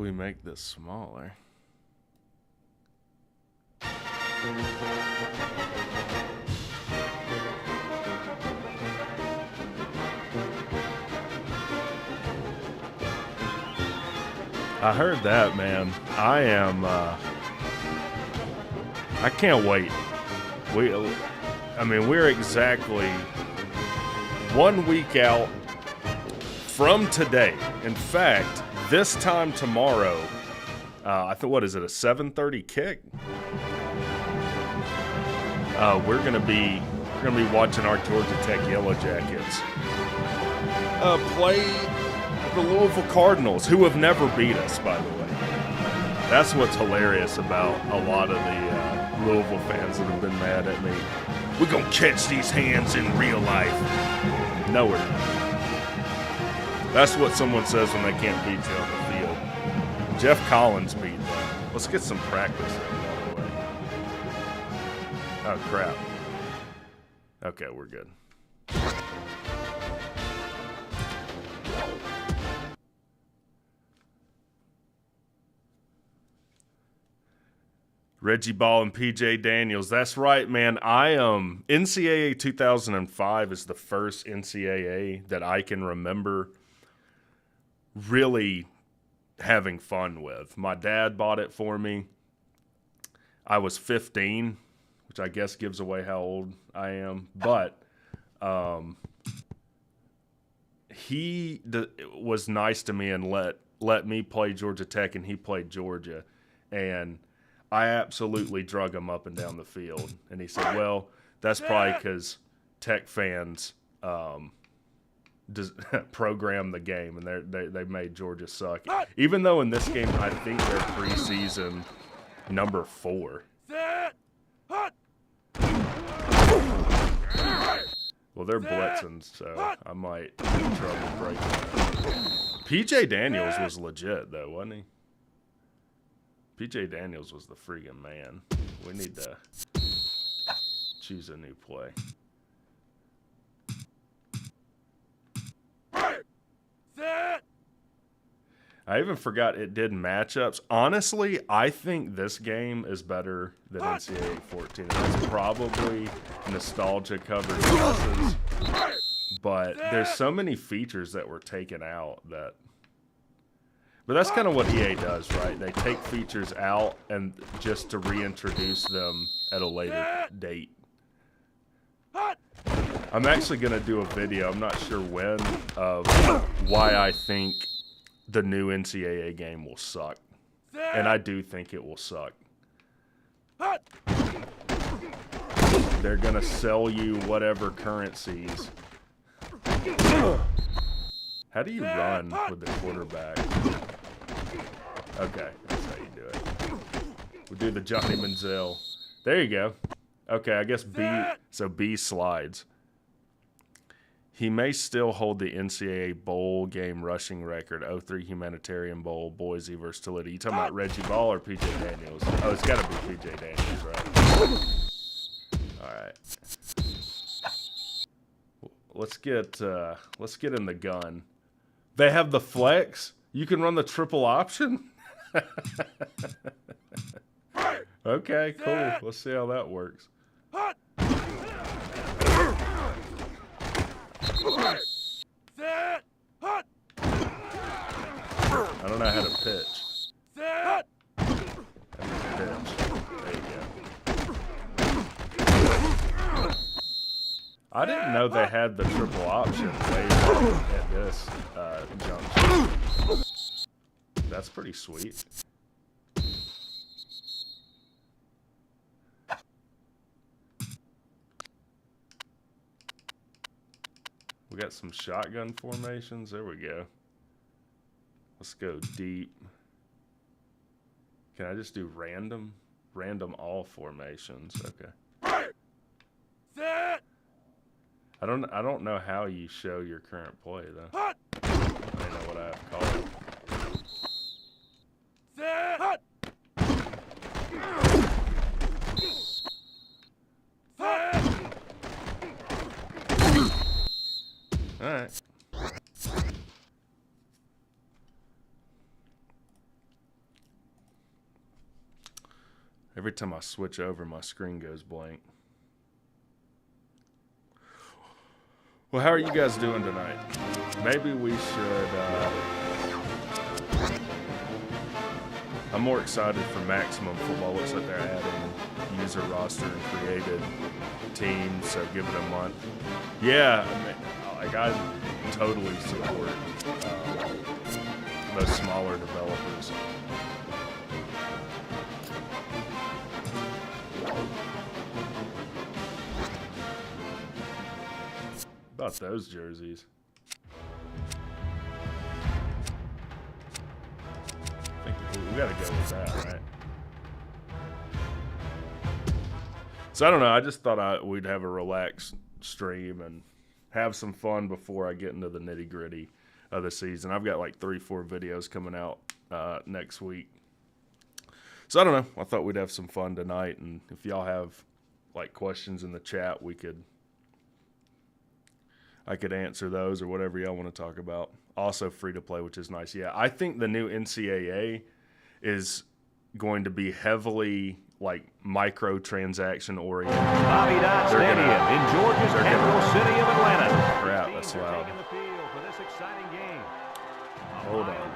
we make this smaller? I heard that, man. I can't wait. We're exactly 1 week out from today. In fact, this time tomorrow, what is it, a 7:30 kick? We're gonna be watching our Georgia Tech Yellow Jackets play the Louisville Cardinals, who have never beat us, by the way. That's what's hilarious about a lot of the Louisville fans that have been mad at me. We're gonna catch these hands in real life. No, we're not. That's what someone says when they can't beat you on the field. Jeff Collins beat them. Let's get some practice in, by the way. Oh, crap. Okay, we're good. Reggie Ball and PJ Daniels. That's right, man. NCAA 2005 is the first NCAA that I can remember really having fun with. My dad bought it for me. I was 15, which I guess gives away how old I am. But he was nice to me and let me play Georgia Tech, and he played Georgia. And I absolutely drug him up and down the field. And he said, well, that's probably because Tech fans program the game, and they made Georgia suck. Even though in this game, I think they're preseason number 4. Well, they're blitzing, so I might have trouble breaking that. PJ Daniels was legit, though, wasn't he? PJ Daniels was the freaking man. We need to choose a new play. I even forgot it did matchups. Honestly, I think this game is better than NCAA 14. It's probably nostalgia covered classes, but there's so many features that were taken out that. But that's kind of what EA does, right? They take features out and just to reintroduce them at a later date. I'm actually going to do a video, I'm not sure when, of why I think the new NCAA game will suck. And I do think it will suck. They're going to sell you whatever currencies. How do you run with the quarterback? Okay, that's how you do it. We'll do the Johnny Manziel. There you go. Okay, I guess B. So B slides. He may still hold the NCAA bowl game rushing record. 03 Humanitarian Bowl, Boise versus Toledo. You talking about Reggie Ball or PJ Daniels? Oh, it's got to be PJ Daniels, right? All right. Let's get in the gun. They have the flex. You can run the triple option. Okay, cool. Let's see how that works. I don't know how to pitch. There you go. I didn't know they had the triple option at this junction. That's pretty sweet. We got some shotgun formations. There we go. Let's go deep. Can I just do random? Random all formations. Okay. I don't know how you show your current play though. I don't know what I have called. All right. Every time I switch over, my screen goes blank. Well, how are you guys doing tonight? Maybe we should... I'm more excited for Maximum Football. Looks like they're adding user roster and created teams, so give it a month. Yeah, I totally support those smaller developers. About those jerseys. I think we gotta go with that, right? So I don't know. I just thought we'd have a relaxed stream and have some fun before I get into the nitty gritty of the season. I've got like 3-4 videos coming out next week. So I don't know. I thought we'd have some fun tonight, and if y'all have like questions in the chat, I could answer those or whatever y'all want to talk about. Also free to play, which is nice. Yeah, I think the new NCAA is going to be heavily like microtransaction oriented. Bobby Dodd Stadium in Georgia's capital city of Atlanta. Crap, that's loud. Hold on.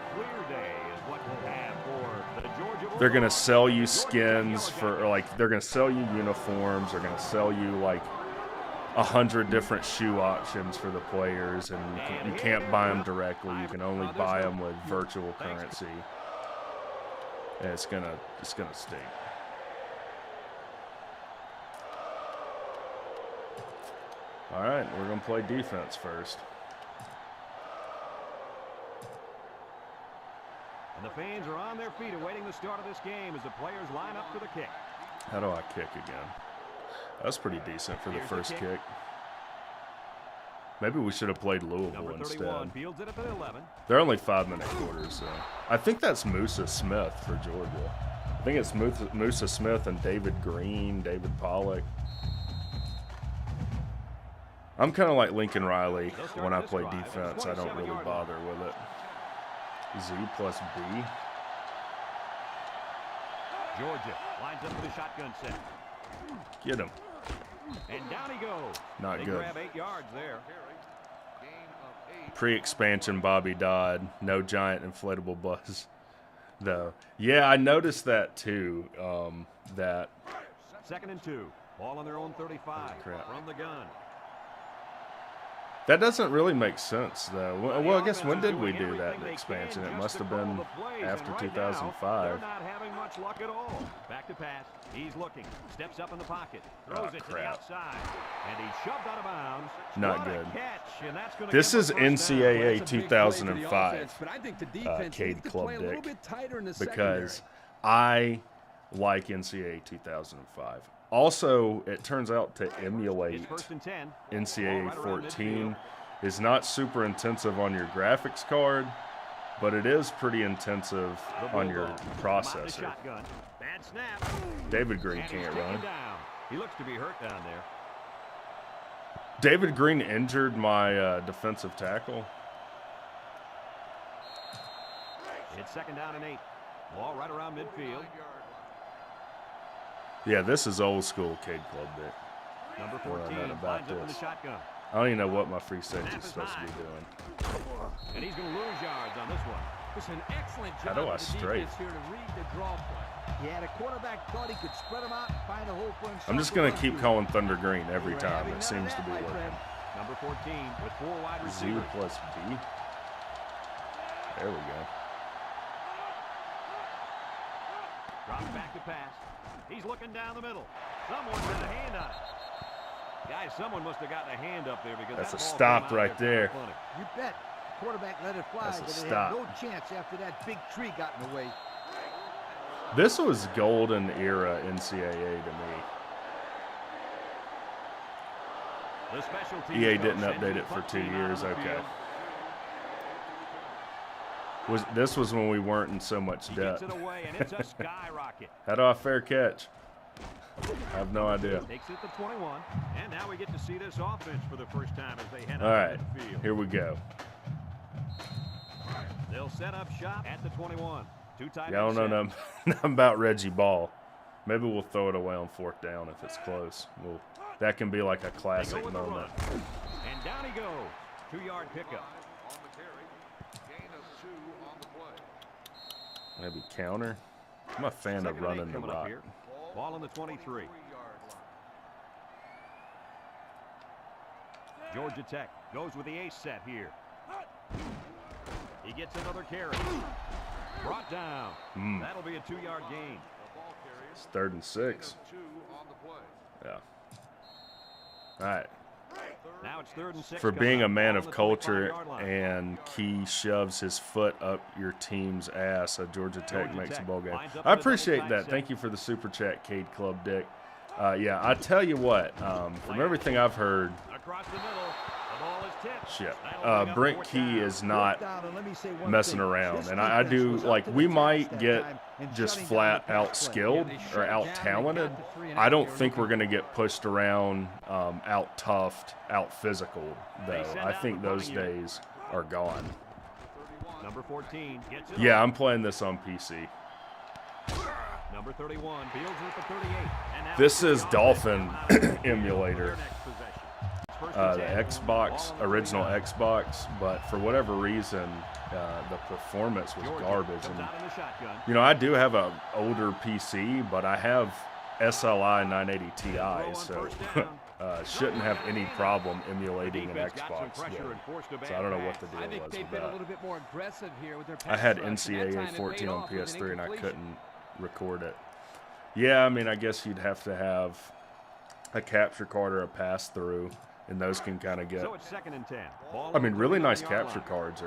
They're gonna sell you skins they're gonna sell you uniforms. They're gonna sell you like 100 different shoe options for the players, and you can't buy them directly. You can only buy them with virtual currency, and it's gonna stink. All right, we're gonna play defense first. And the fans are on their feet awaiting the start of this game as the players line up for the kick. How do I kick again? That's pretty decent for the first kick. Maybe we should have played Louisville instead. They're only 5-minute quarters, so. I think that's Musa Smith for Georgia. I think it's Musa Smith and David Green, David Pollock. I'm kind of like Lincoln Riley when I play defense. I don't really bother with it. Z plus B. Georgia lines up for the shotgun set. Get him. And down he goes. Not good. Grab 8 yards there. Pre-expansion Bobby Dodd. No giant inflatable buzz, though. Yeah, I noticed that too. That. 2nd and 2. Ball on their own 35 from the gun. That doesn't really make sense, though. Well, I guess when did we do that expansion? It must have been after 2005. They're not having much luck at all. Back to pass. He's looking. Steps up in the pocket. Throws it to the outside. And he's shoved out of bounds. Not good. This is NCAA 2005, Cade Club Dick, because I like NCAA 2005. Also, it turns out to emulate NCAA 14 is not super intensive on your graphics card, but it is pretty intensive on your processor. David Green can't run. He looks to be hurt down there. David Green injured my defensive tackle. It's 2nd down and 8. Ball right around midfield. Yeah, this is old school Cade Club Dick. Number 14 about lines up in the this. shotgun. I don't even know what my free safety is supposed to be doing. And he's going to lose yards on this one. It's an excellent job How do I of the straight? defense here to read the draw play. Yeah, the quarterback thought he could spread them out and find a hole for himself. I'm just going to keep calling Thunder Green every time. It seems to be working. Number 14 with 4 wide Z receivers. plus B. There we go. Drops back to pass. He's looking down the middle. Someone had a hand on it. Guys, someone must have gotten a hand up there because That's that a ball stop came out right there. You bet. The quarterback let it fly, That's a but it stop. had no chance after that big tree got in the way. This was golden era NCAA to me. The special teams EA coach didn't sends update the it for punt 2 team out years. on the Okay. field. This was when we weren't in so much He debt. gets it away, and it's a skyrocket. How do I fair catch? I have no idea. Takes it to 21, and now we get to see this offense for the first time as they head All out right, to the field. here we go. They'll set up shop at the 21. Two tight Y'all ends don't know set. nothing about Reggie Ball. Maybe we'll throw it away on 4th down if it's close. That can be like a classic moment. And down he goes. 2-yard pickup. Maybe counter. I'm a fan of running the rock. Ball on the 23. Georgia Tech goes with the ace set here. He gets another carry. Brought down. That'll be a 2-yard gain. It's 3rd and 6. Yeah. All right. Now it's 3rd and 6. For being a man of culture and Key shoves his foot up your team's ass, Georgia Tech makes a bowl game. I appreciate that. Thank you for the super chat, Cade Club Dick. Yeah, I tell you what, from everything I've heard, across the middle, the ball is tipped. shit, Brent Key is not messing around. And I do, like, we might get just flat out skilled or out talented. I don't think we're going to get pushed around, out toughed, out physical, though. I think those days are gone. Number 14 gets it. Yeah, I'm playing this on PC. Number 31 fields it at the 38. And this is Dolphin emulator. The Xbox, original Xbox, but for whatever reason, the performance was garbage. And, you know, I do have an older PC, but I have SLI 980 Ti, so shouldn't have any problem emulating an Xbox game. So I don't know what the deal was with that. I had NCAA 14 on PS3 and I couldn't record it. Yeah, I mean, I guess you'd have to have a capture card or a pass-through, and those can kind of get. So it's 2nd and 10. I mean, really nice capture cards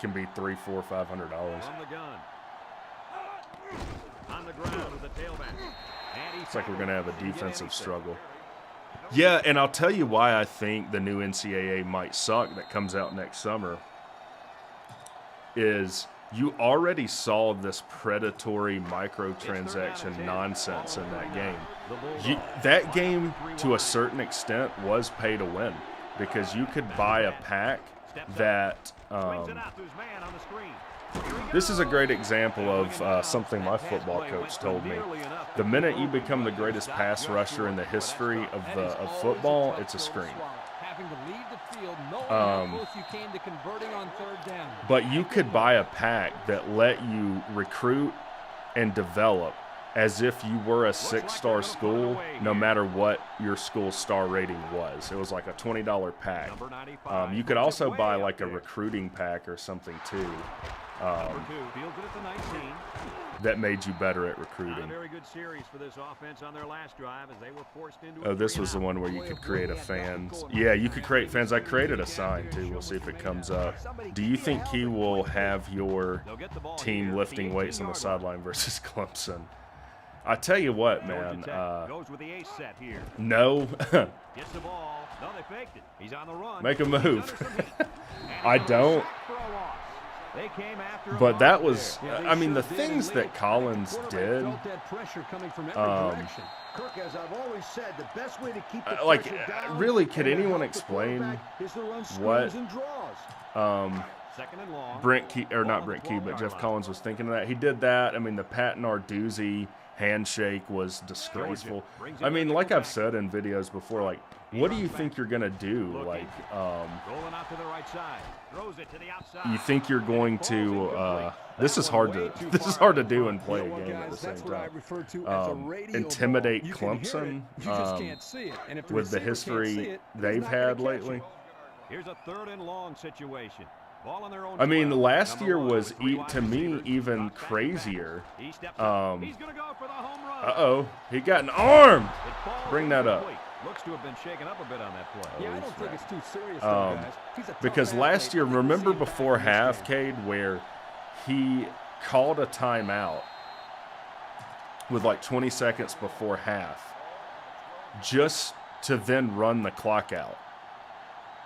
can be $300, $400, $500. On the gun. On the ground with the tailback. It's like we're going to have a defensive struggle. Yeah, and I'll tell you why I think the new NCAA might suck that comes out next summer is you already saw this predatory microtransaction nonsense in that game. That game, to a certain extent, was pay to win because you could buy a pack that this is a great example of something my football coach told me. The minute you become the greatest pass rusher in the history of football, it's a screen. But you could buy a pack that let you recruit and develop as if you were a 6-star school, no matter what your school's star rating was. It was like a $20 pack. You could also buy like a recruiting pack or something too. That made you better at recruiting. Oh, this was the one where you could create a fans. Yeah, you could create fans. I created a sign too. We'll see if it comes up. Do you think he will have your team lifting weights on the sideline versus Clemson? I tell you what, man. No. Make a move. I don't. But that was, I mean, the things that Collins did, like, really, could anyone explain what Brent Key, or not Brent Key, but Jeff Collins was thinking of that? He did that. I mean, the Pat Narduzzi handshake was disgraceful. I mean, like I've said in videos before, like, what do you think you're going to do? Like, you think you're going to, this is hard to do and play a game at the same time. Intimidate Clemson with the history they've had lately. Here's a 3rd and long situation. I mean, last year was, to me, even crazier. Uh-oh, he got an arm. Bring that up. Looks to have been shaken up a bit on that play. Yeah, I don't think it's too serious, guys. Because last year, remember before half, Cade, where he called a timeout with like 20 seconds before half just to then run the clock out.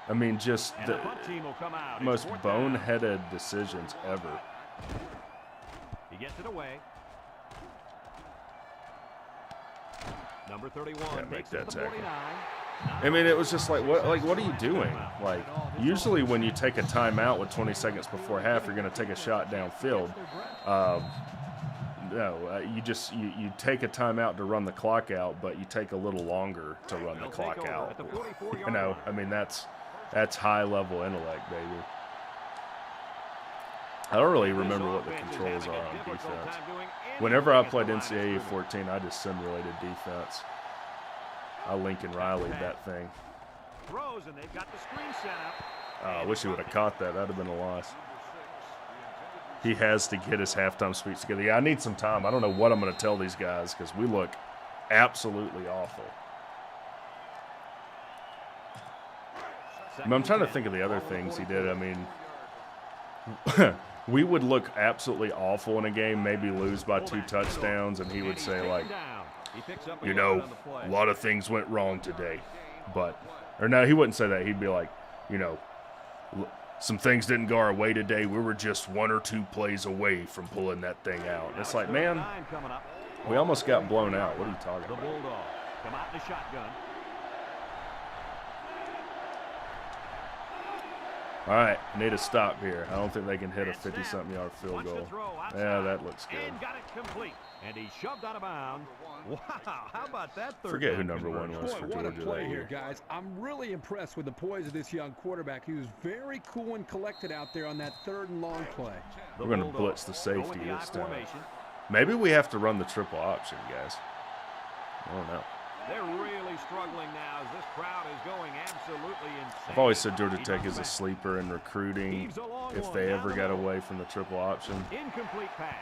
I mean, just the most boneheaded decisions ever. He gets it away. Number 31 make that tackle. I mean, it was just like, what are you doing? Like, usually when you take a timeout with 20 seconds before half, you're going to take a shot downfield. No, you take a timeout to run the clock out, but you take a little longer to run the clock out. You know, I mean, that's high-level intellect, baby. I don't really remember what the controls are on defense. Whenever I played NCAA 14, I just simulated defense. I Lincoln Riley'd that thing. I wish he would have caught that. That would have been a loss. He has to get his halftime speech together. Yeah, I need some time. I don't know what I'm going to tell these guys because we look absolutely awful. I'm trying to think of the other things he did. I mean, we would look absolutely awful in a game, maybe lose by 2 touchdowns, and he would say, like, you know, a lot of things went wrong today. Or no, he wouldn't say that. He'd be like, you know, some things didn't go our way today. We were just 1 or 2 plays away from pulling that thing out. And it's like, man, we almost got blown out. What are you talking about? The Bulldog come out in the shotgun. All right, need a stop here. I don't think they can hit a 50-something yard field goal. Yeah, that looks good. And got it complete. And he shoved out of bounds. Wow, how about that third? Forget who number 1 was for What a Georgia play that here, year. guys. I'm really impressed with the poise of this young quarterback. He was very cool and collected out there on that 3rd and long play. We're going to blitz the safety this time. Maybe we have to run the triple option, guys. I don't know. They're really struggling now as this crowd is going absolutely insane. I've always said Georgia Tech is a sleeper in recruiting if they ever got away from the triple option. Incomplete pass.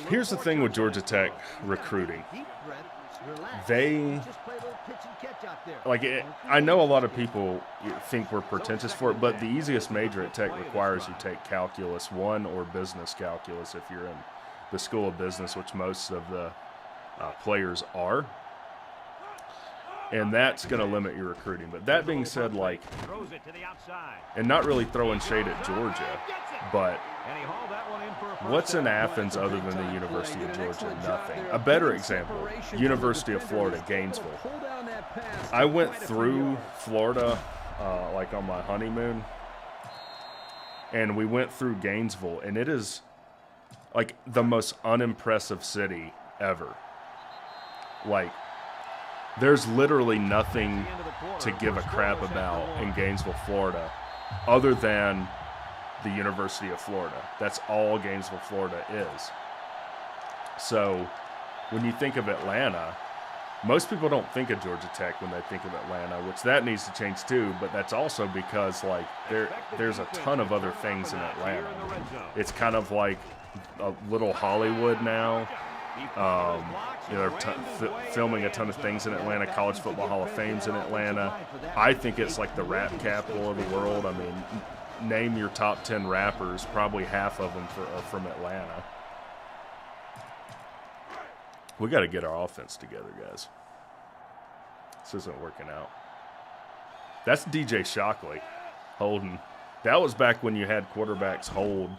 Here's the thing with Georgia Tech recruiting. They, like, I know a lot of people think we're pretentious for it, but the easiest major at Tech requires you take Calculus 1 or Business Calculus if you're in the School of Business, which most of the players are. And that's going to limit your recruiting. But that being said, like, and not really throwing shade at Georgia, but what's in Athens other than the University of Georgia? Nothing. A better example, University of Florida, Gainesville. I went through Florida like on my honeymoon, and we went through Gainesville, and it is like the most unimpressive city ever. Like, there's literally nothing to give a crap about in Gainesville, Florida, other than the University of Florida. That's all Gainesville, Florida is. So when you think of Atlanta, most people don't think of Georgia Tech when they think of Atlanta, which that needs to change too, but that's also because, like, there's a ton of other things in Atlanta. It's kind of like a little Hollywood now. They're filming a ton of things in Atlanta. College Football Hall of Fame's in Atlanta. I think it's like the rap capital of the world. I mean, name your top 10 rappers, probably half of them are from Atlanta. We got to get our offense together, guys. This isn't working out. That's DJ Shockley holding. That was back when you had quarterbacks hold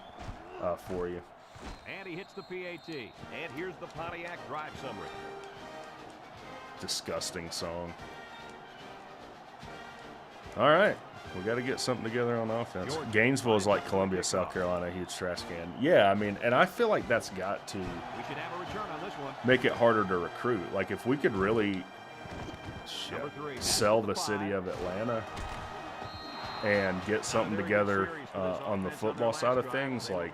for you. And he hits the PAT. And here's the Pontiac drive summary. Disgusting song. All right. We got to get something together on offense. Gainesville is like Columbia, South Carolina, a huge trash can. Yeah, I mean, and I feel like that's got to make it harder to recruit. Like, if we could really sell the city of Atlanta and get something together on the football side of things, like,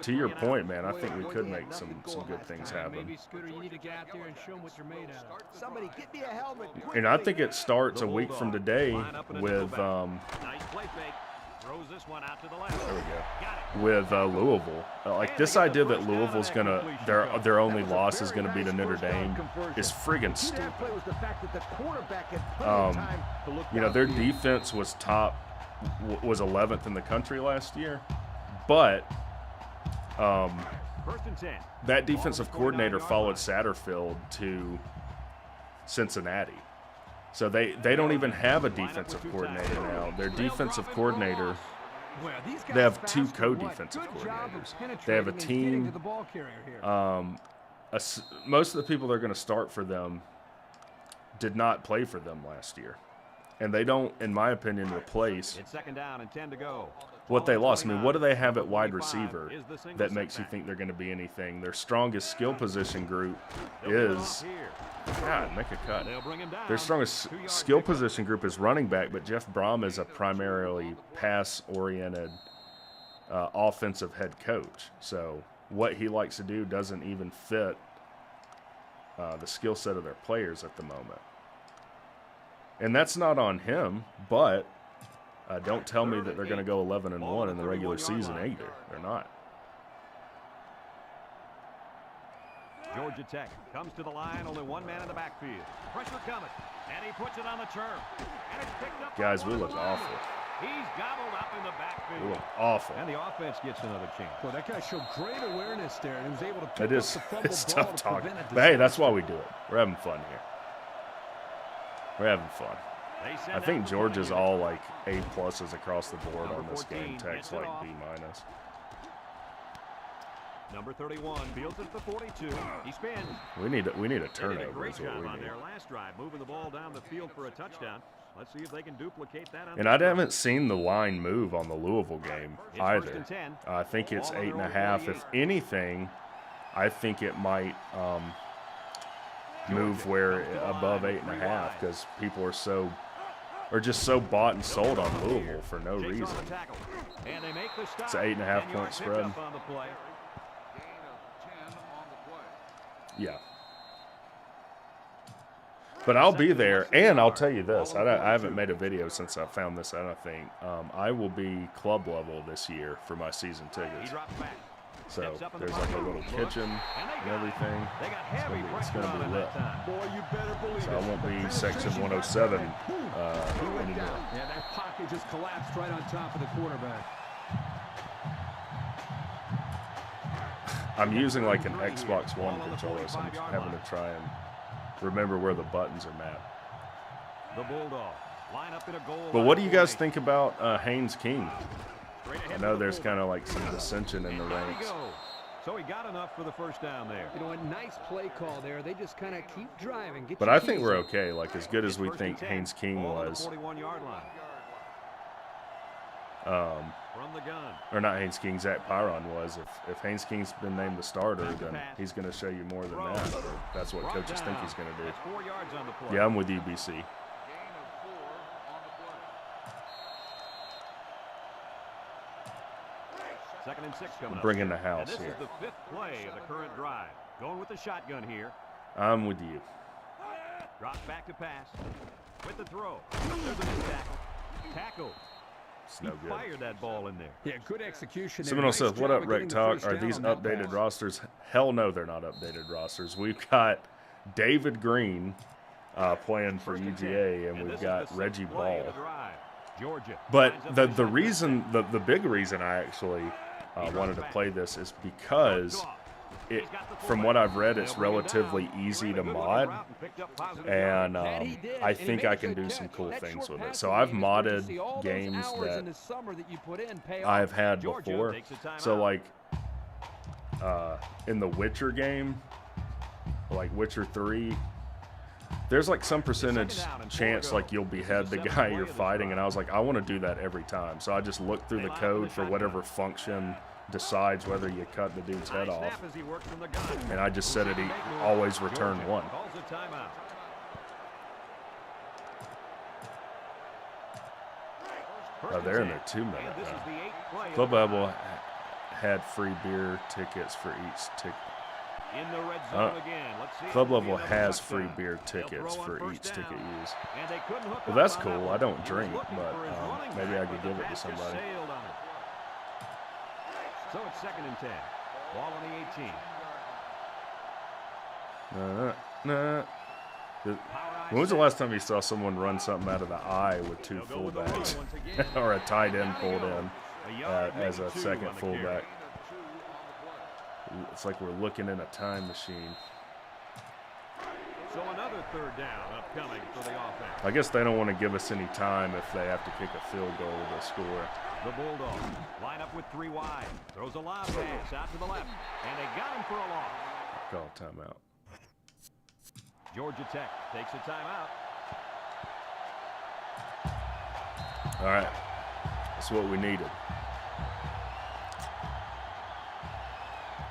to your point, man, I think we could make some good things happen. And I think it starts a week from today with Louisvle. Like, this idea that Louisville's gonna their only loss is gonna be to Notre Dame is friggin' stupid. You know, their defense was 11th in the country last year, but that defensive coordinator followed Satterfield to Cincinnati. So they don't even have a defensive coordinator now. Their defensive coordinator, they have 2 co-defensive coordinators. They have a team. Most of the people that are going to start for them did not play for them last year. And they don't, in my opinion, replace. It's 2nd down and 10 to go. what they lost. I mean, what do they have at wide receiver that makes you think they're going to be anything? Their strongest skill position group is God, make a cut. Their strongest skill position group is running back, but Jeff Brom is a primarily pass-oriented offensive head coach. So what he likes to do doesn't even fit the skill set of their players at the moment. And that's not on him, but don't tell me that they're going to go 11-1 in the regular season either. They're not. Georgia Tech comes to the line, only one man in the backfield. Pressure coming, and he puts it on the turn. And it's picked up. Guys, we look awful. He's gobbled up in the backfield. We look awful. And the offense gets another chance. Well, that guy showed great awareness there, and he was able to pick It is, up the fumble it's ball tough to talking. prevent a But hey, that's why we do it. We're having fun here. We're having fun. I think Georgia's all like A+ across the board on this game. Tech's like B-. Number 31 fields it at the 42. He spins. We need a They did a turnover great is what job we on need. their last drive, moving the ball down the field for a touchdown. Let's see if they can duplicate that. On And I haven't seen the line move on the Louisville game It's either. 1st and 10. I think it's Ball on their own 8.5. 48. If anything, I think it might move where above 8.5 because people are just so bought and sold on Louisville for no Takes reason. on the tackle. And they make the stop. It's an 8.5 10 point yards picked spread. up on the play. Yeah. But I'll be there, and I'll tell you this. I haven't made a video since I found this out, I think. I will be club level this year for my season He tickets. drops back. So there's like a little kitchen and everything. They got heavy It's pressure gonna on be him lit. that time. Boy, you better believe So I it. won't be The section penetration 107 he went anymore. down. Yeah, that pocket just collapsed right on top of the quarterback. I'm using like an Xbox One controller, so I'm having to try and remember where the buttons are mapped. The Bulldog line up in a goal. But what do you guys think about Haynes King? Straight ahead I to know the there's fullback. kind of like some dissension in the And down he ranks. goes. So he got enough for the first down there. You know, a nice play call there. They just kind of keep driving. Get But your I think keys we're in. okay, like as good as we First and think 10. Haynes King Ball on the was. 41-yard line. From the gun. Or not Haynes King, Zach Pyron was. If Haynes King's been named the starter, then he's going to show you more than that. Or that's what Brought coaches think down. he's going to do. That's 4 yards on the play. Yeah, I'm with you, BC. Second and 6 coming up. Bringing the And house this here. is the 5th play of the current drive. Going with the shotgun here. I'm with you. Drops back to pass. With the throw. There's a missed tackle. Tackle. It's He no good. fired that ball in there. Yeah, good execution there. Seminole Nice says, what job up, of getting the WreckTalk? first Are down these on that updated pass. rosters? Hell no, they're not updated rosters. We've got David Green playing for First and 10. UGA, and this we've is got the 6th Reggie play of Ball. the drive. Georgia. But lines up the in shotgun. reason, the big reason I actually wanted to play this is because from what I've read, it's relatively easy to mod, and I think I can do some cool things with it. So I've modded games that I've had before. So like in the Witcher game, like Witcher 3, there's like some percentage chance like you'll behead the guy you're fighting, and I was like, I want to do that every time. So I just looked through the code for whatever function decides whether you cut the dude's head off, and I just said it always return 1. Oh, they're in their 2-minute now. Club Level had free beer tickets for each ticket. In the red zone again. Let's see Club if Level it'll be has another free touchdown. beer They'll tickets throw on for first each ticket down. used. And they couldn't hook Well, up that's on cool. that I one. don't He was drink, looking but for his running maybe back, I could but give the it to pass just somebody. sailed on it. So it's 2nd and 10. Ball on the 18. When was the last time you saw someone run something out of the eye with 2 fullbacks or a tight end pulled in as a second fullback? It's like we're looking in a time machine. So another 3rd down upcoming for the offense. I guess they don't want to give us any time if they have to kick a field goal to score. The Bulldogs line up with 3 wide. Throws a lob pass out to the left. And they got him for a loss. Call timeout. Georgia Tech takes a timeout. All right. That's what we needed.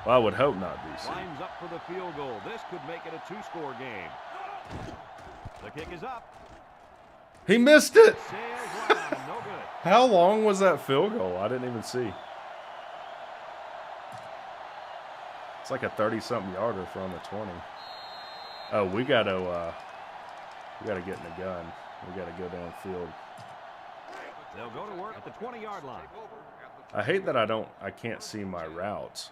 Well, I would hope not, BC. Lines up for the field goal. This could make it a 2-score game. The kick is up. He missed it. Sails line, no good. How long was that field goal? I didn't even see. It's like a 30-something yarder from the 20. Oh, we gotta get in the gun. We gotta go downfield. They'll go to work at the 20-yard line. I hate that I can't see my routes.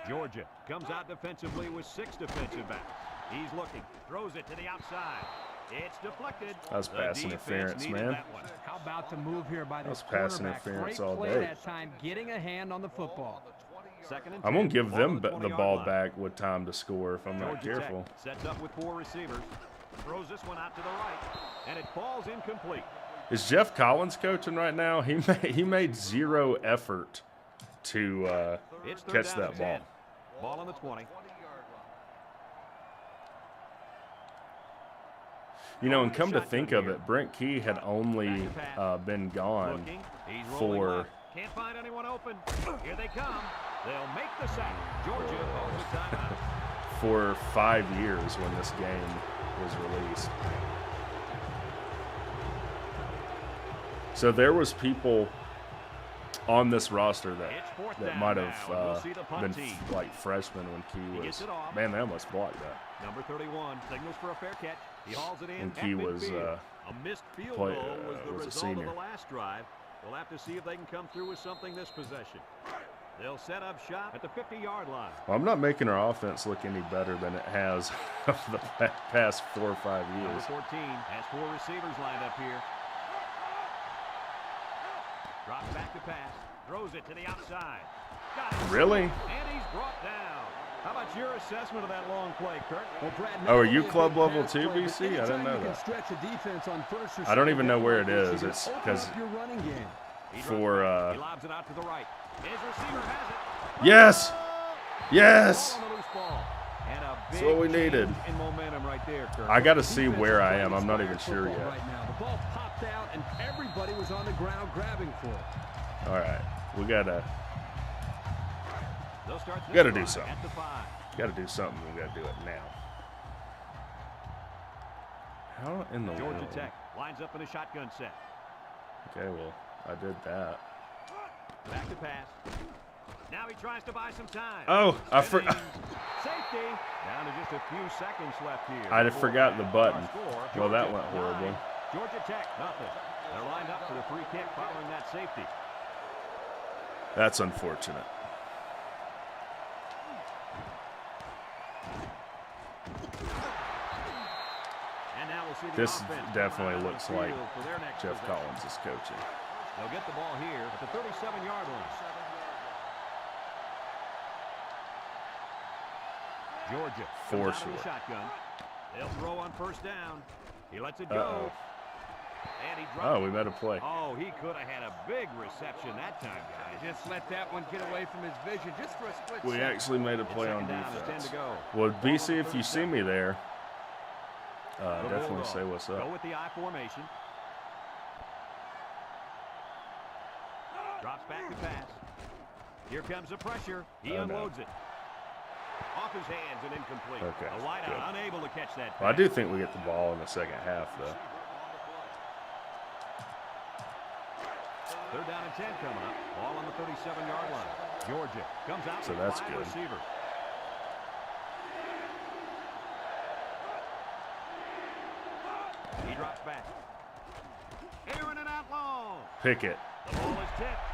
Georgia comes out defensively with 6 defensive backs. He's looking, throws it to the outside. It's deflected. That's pass interference, man. How about the move here by this pass quarterback? interference Great all play day. that time, getting a hand on the football. Second and I'm gonna 10, give them ball on the 20-yard ball line. back with time to score if I'm not Georgia careful. Tech sets up with 4 receivers. Throws this one out to the right, and it falls incomplete. Is Jeff Collins coaching right now? He made zero effort to It's third catch down that and ball. 10. Ball on the 20. You know, and come to think of it, Brent Key had only been gone Looking. He's rolling for left. Can't find anyone open. Here they come. They'll make the sack. Georgia calls a timeout. for 5 years when this game was released. So there was people on this roster that might have been like freshmen when Key was. Man, they almost blocked that. Number 31 signals for a fair catch. He hauls it in. When Key was a missed field goal was the was a result senior. of the last drive. We'll have to see if they can come through with something this possession. They'll set up shop at the 50-yard line. Well, I'm not making our offense look any better than it has the past 4 or 5 Number years. 14 has 4 receivers lined up here. Drops back to pass. Throws it to the outside. Got it. Really? And he's brought down. How about your assessment of that long play, Kurt? Well, Brad, Oh, are not you only a club big level pass too, play, but BC? I didn't anytime know you can that. stretch a defense on first or I don't second even know down where like it this, is. you It's can open 'cause up your running game. He for, runs back. He lobs it out to the right. His receiver has it. Yes! Yes! Ball on the loose ball. And a That's big what we needed. change in momentum right there, Kurt. I got to see Defense where is I playing am. I'm not even inspired sure football yet. Right now. The ball popped out, and everybody was on the ground grabbing for it. All right, we gotta They'll start this Gotta do drive something. At the 5. do something. We gotta do it now. How in the Georgia world? Tech lines up in a shotgun set. Okay, well, I did that. Back to pass. Now he tries to buy some time. Oh, I Spinning. Safety. Down to just a few seconds left here. I'd have forgot the button. Our score, Well, that Georgia went horribly. 9, Georgia Tech, nothing. They're lined up for the free kick following that safety. That's unfortunate. And now we'll see the This offense come definitely out on looks the like field for their next Jeff possession. Collins is coaching. They'll get the ball here at the 37-yard line. Georgia comes out of the shotgun. They'll throw on first down. He lets it go. Uh-oh. And he drops Oh, we made a play. Oh, he could have had a big reception that time, guys. Just let that one get away from his vision just for a split We second. actually made a It's play on second down, defense. 10 to go. Well, Ball BC, on the if you see 37. me there, The definitely Bulldogs say what's Go up. with the I formation. Drops back to pass. Here comes the pressure. He Oh, no. unloads it. Off his hands and incomplete. Okay, The wideout good. unable to catch that pass. Well, I do think we get the ball in the second half, though. Third down and 10 coming up. Ball on the 37-yard line. Georgia comes out So with that's 5 good. receivers. He drops back. Aaron and out long. Pick it. The ball is tipped.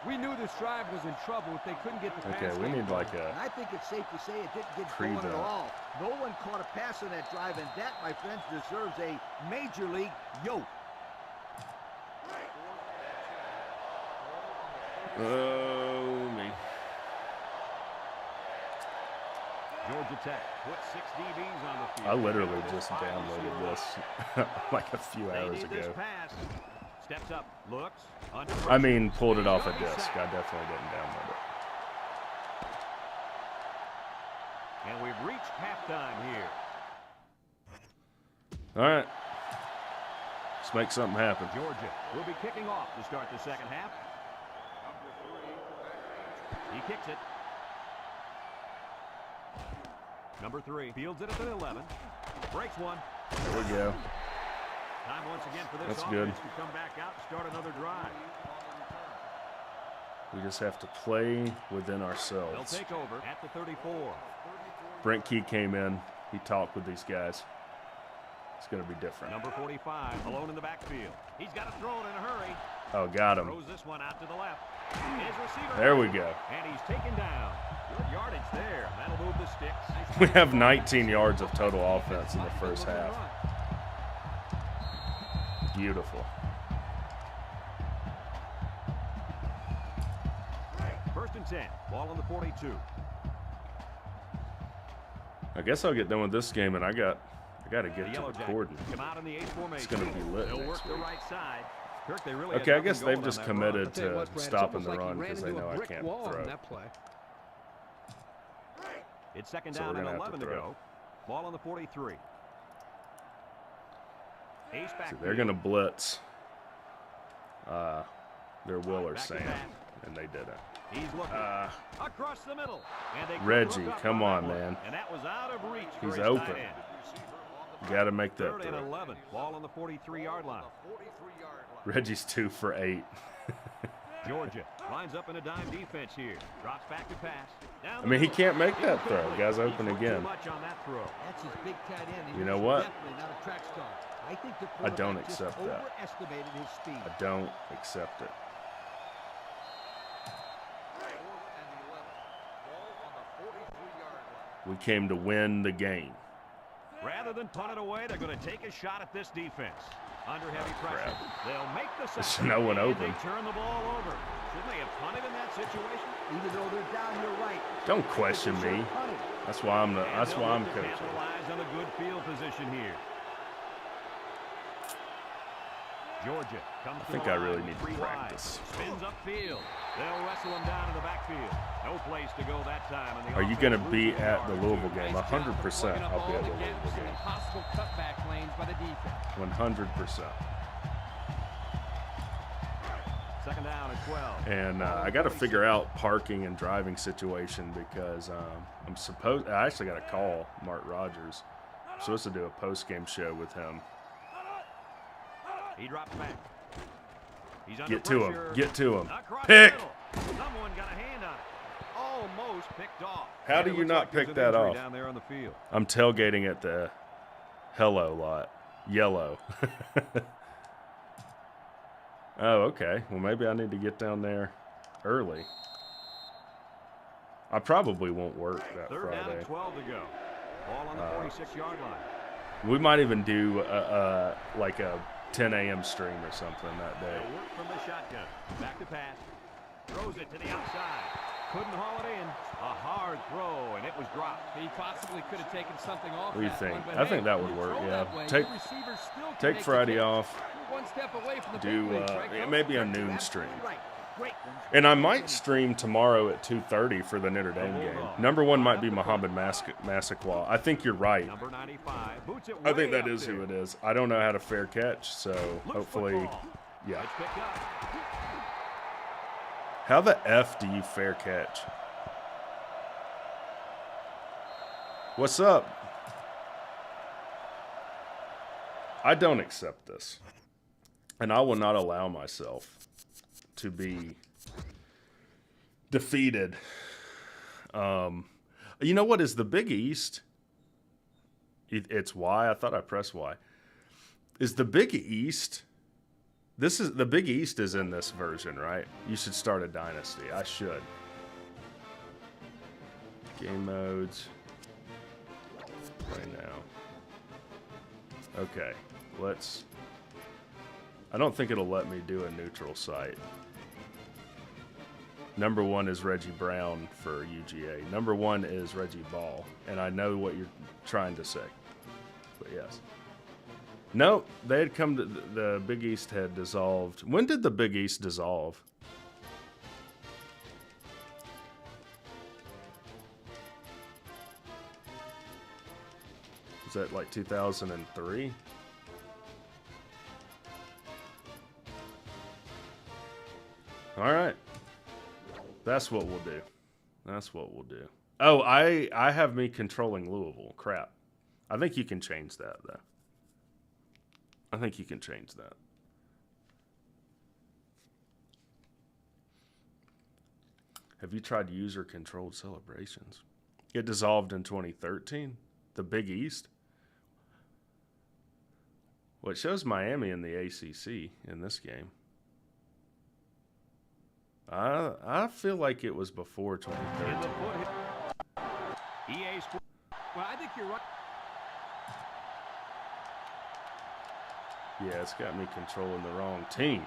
We knew this drive was in trouble if they couldn't get the pass. Okay, we game need like And a. I think it's safe to say it didn't get going at Pre-draft. all. No one caught a pass on that drive, and that, my friends, deserves a major league yoke. Oh, me. Georgia Tech put 6 DBs on the field. I literally With just 5 downloaded receivers. this like a few They hours need this ago. pass. Steps up, looks. Under I mean, pulled it off a He's already disc. sacked. I definitely didn't download it. And we've reached halftime here. All right. Let's make something happen. Georgia will be kicking off to start the second half. He kicks it. Number 3 fields it at the 11. Breaks one. There we go. Time once again for this That's offense good. to come back out and start another drive. We just have to play within They'll ourselves. take over at the 34. Brent Key came in. He talked with these guys. It's going to be different. Number 45 alone in the backfield. He's got to throw it in a hurry. Oh, got him. Throws this one out to the left. His receiver. There we go. And he's taken down. Good yardage there. That'll move the sticks. We have 19 yards of total offense in the first half. Beautiful. First and 10. Ball on the 42. I guess I'll get done with this game, and I got to The get to Yellow recording. Jackets come out in the 8 formation. It's going to be lit They'll work next the week. right side. Kirk, they really Okay, I had guess nothing they've going just on that run. committed Tell you to what, Brad, it's stopping almost the like he run ran because they into a know I brick can't wall throw. on that play. It's second So down we're and gonna have to 11 to throw. go. Ball on the 43. Ace back. So they're going to blitz. Their Willer Sam, and they didn't. He's looking across the middle. And they Reggie, look up come on, that one. man. And that was out of reach for He's his open. tight end. You got to make that Third and throw. 11. Ball on the 43-yard line. Reggie's 2 for 8. Georgia lines up in a dime defense here. Drops back to pass. Down I mean, he the middle. can't make that throw. Incomplete. Guy's open He took again. Too much on that throw. That's his big tight end. and You he know was what? Definitely not a track star. I think the I don't quarterback just accept that. overestimated his speed. I don't accept it. We came to win the game. Rather than punt it away, they're going to take a shot at this defense. Under heavy pressure. crap. They'll make the There's sack. no one and open. They turn the ball over. Shouldn't they have punted in that situation? Even though they're down, you're right. Don't question me. That's why I'm And that's they'll why I'm look to coaching. capitalize on a good field position here. Georgia comes I to think the I line really with need 3 to wide. practice. Spins upfield. They'll wrestle him down in the backfield. No place to go that time. And the Are you offense going to loses be the at the yard. Louisville game? Nice job of 100%. plugging up I'll be all at the the gaps Louisville and game. impossible cutback lanes by the defense. 100%. Second down at 12. And I got to figure out parking and driving situation because I actually got a call, Mark Rogers. I'm supposed to do a post-game show with him. He drops back. He's under Get to pressure. him. Get to him. Across Pick. the middle. Someone got a hand on it. Almost picked off. How And do it you looks not like there's pick an that injury off? down there on the field. I'm tailgating at the Hello lot. Yellow. Oh, okay. Well, maybe I need to get down there early. I probably won't work that Third down Friday. and 12 to go. Ball on the 46-yard line. We might even do like a 10 a.m. stream or something that day. They'll work from the shotgun. Back to pass. Throws it to the outside. Couldn't haul it in. A hard throw, and it was dropped. He possibly could have taken something off What do you that think? one, but I hey, think that would you work, throw yeah. that way, Take- your receivers still can Take make the Friday catch. off. You're one step away from the Do big leagues, right, Coach? maybe a You're noon absolutely stream. Right. Great. And I might stream tomorrow at 2:30 for the Notre Dame game. Number one might be Muhammad Massaquoi. I think you're right. Number 95. Boots it I think way that up is there. who it is. I don't know how to fair catch, so Looks hopefully, football. yeah. It's picked up. How the F do you fair catch? What's up? I don't accept this. And I will not allow myself to be defeated. You know what is the Big East? It's Y. I thought I pressed Y. Is the Big East? This is the Big East is in this version, right? You should start a dynasty. I should. Game modes. Play now. Okay, let's. I don't think it'll let me do a neutral site. Number one is Reggie Brown for UGA. Number one is Reggie Ball, and I know what you're trying to say. But yes. No, they had come to the Big East had dissolved. When did the Big East dissolve? Was that like 2003? All right. That's what we'll do. That's what we'll do. Oh, I have me controlling Louisville. Crap. I think you can change that, though. I think you can change that. Have you tried user-controlled celebrations? It dissolved in 2013. The Big East. Well, it shows Miami in the ACC in this game. I feel like it was before 2013. EA Sports. Well, I think you're right. Yeah, it's got me controlling the wrong team.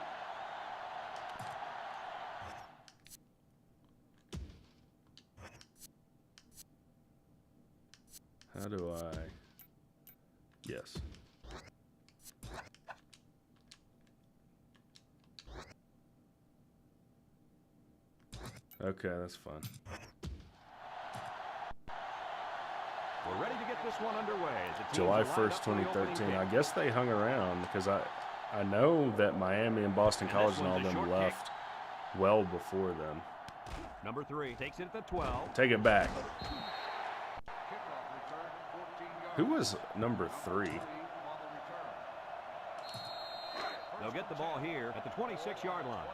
How do I? Yes. Okay, that's fine. We're ready to get this one underway. July 1st, 2013. I guess they hung around because I know that Miami and Boston College and all them left well before then. Number 3 takes it at the 12. Take it back. Who was number 3? They'll get the ball here at the 26-yard line.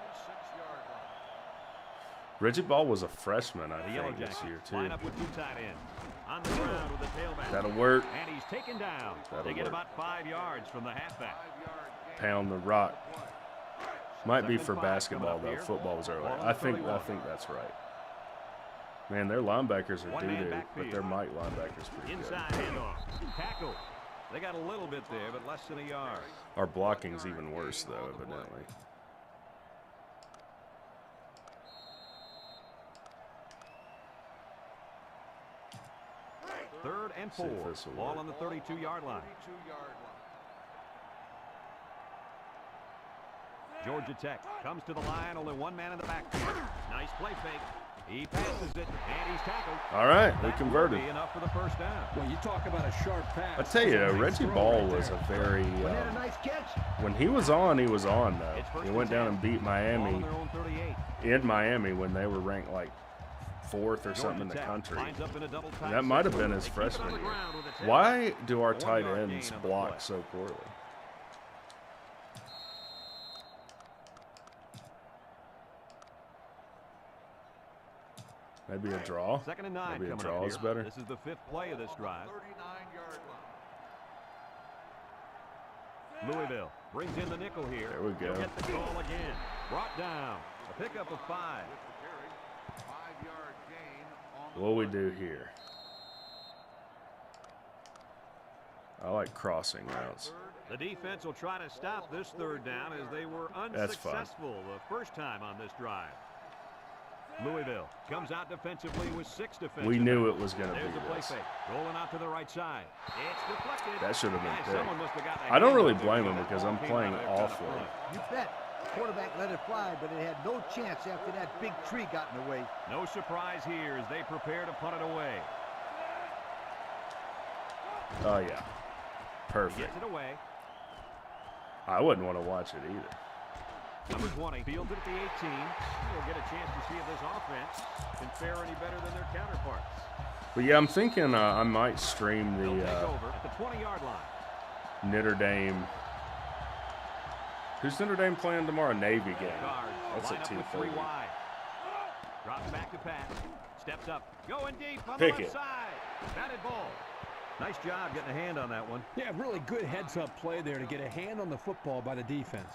Reggie Ball was a freshman, I The think, Yellow this Jackets year, too. line up with 2 tight ends. On the ground with the tailback. That'll work. And he's taken down. That'll They get work. about 5 yards from the halfback. Pound the rock. Might be 2nd for and 5 basketball, coming though. up here. Football was earlier. Ball on I think 31. that's right. Man, their linebackers are One-man doo-doo, backfield. but their Mike linebackers pretty Inside good. handoff. Tackle. They got a little bit there, but less than a yard. Our blocking's even worse, though, evidently. Third and See if 4. this will Ball work. on the 32-yard line. Georgia Tech comes to the line. Only one man in the backfield. Nice play fake. He passes it, and he's tackled. All right, we That converted. will be enough for the first down. Well, you talk about a sharp pass. I tell you, That's a nice Reggie throw Ball right was there. a very Wasn't that a nice catch? when he was on, though. It's first He went and down 10. and beat Ball on Miami their own 38. in Miami when they were ranked like 4th or something in the Georgia Tech country. lines up in a double tight That might have set. been his They keep it on freshman the year. ground with a tailback. Why do our 1 tight yard ends gain on the block play. so poorly? Maybe a draw. 2nd and 9 Maybe a coming draw up is here. better. This is the 5th play of this drive. Louisville brings in the nickel here. There we go. He'll get the call again. Brought down. A pickup of 5. What we do here? I like crossing routes. The defense will try to stop this 3rd down as they were That's fine. unsuccessful the first time on this drive. Louisville comes out defensively with 6 defensive. We knew it was going to There's the be play this. fake. Rolling out to the right side. It's deflected. That should have been Guys, picked. someone must have got the I don't hand really up there blame so him that because ball I'm came playing out of there kind of awfully. front. You bet. Quarterback let it fly, but it had no chance after that big tree got in the way. No surprise here as they prepare to punt it away. Oh, yeah. He Perfect. gets it away. I wouldn't want to watch it either. Number 20 fields it at the 18. He'll get a chance to see if this offense can fare any better than their counterparts. But yeah, I'm thinking I might stream They'll take the over at the 20-yard line. Notre Dame. Who's Notre Dame playing tomorrow? Navy game. Guards That's line at up with 3 2:30. wide. Drops back to pass. Steps up. Going deep on Pick the left it. side. Batted ball. Nice job getting a hand on that one. Yeah, really good heads-up play there to get a hand on the football by the defense.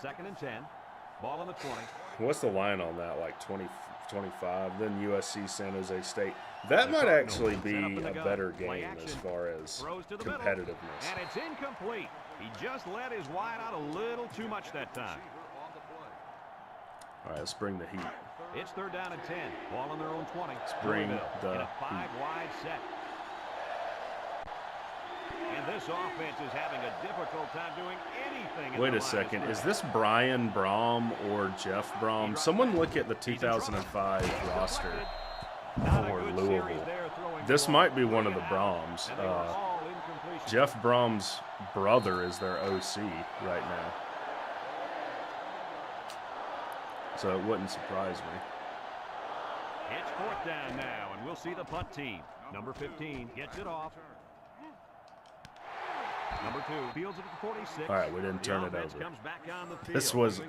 2nd and 10. Ball on the 20. What's the line on that? Like 20, 25. Then USC, San Jose State. That might actually be a better game as far as Throws to the middle. competitiveness. And it's incomplete. He just let his wide out a little too much that time. All right, let's bring the heat. It's 3rd down and 10. Ball on their own 20. bring Louisville the in a 5-wide set. And this offense is having a difficult time doing anything. in Wait the a second. line of Is this Brian Brom or Jeff Brom? Someone look at the 2005 roster Not a for good Louisville. series there throwing This the might ball. be one of Bring the it out. Broms. And they were all incompletions. Jeff Brom's brother is their OC right now. So it wouldn't surprise me. It's 4th down now, and we'll see the punt team. Number 15 gets it off. Number 2 fields it at the 46. All right, we didn't turn it over. Comes back on the field,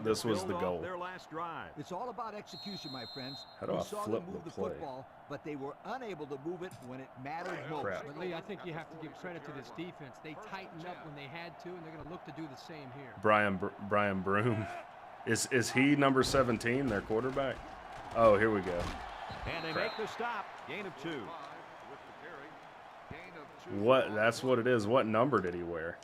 This was the goal. their last drive. It's all about execution, my friends. How do I We saw flip them move the the play? football, but they were unable to move it when it mattered most. Crap. But Lee, I think you have to give credit to this defense. They tightened up when they had to, and they're going to look to do the same here. Brian Broom. Is he number 17, their quarterback? Oh, here we go. And they make the stop. Gain of 2. What? That's what it is. What number did he wear?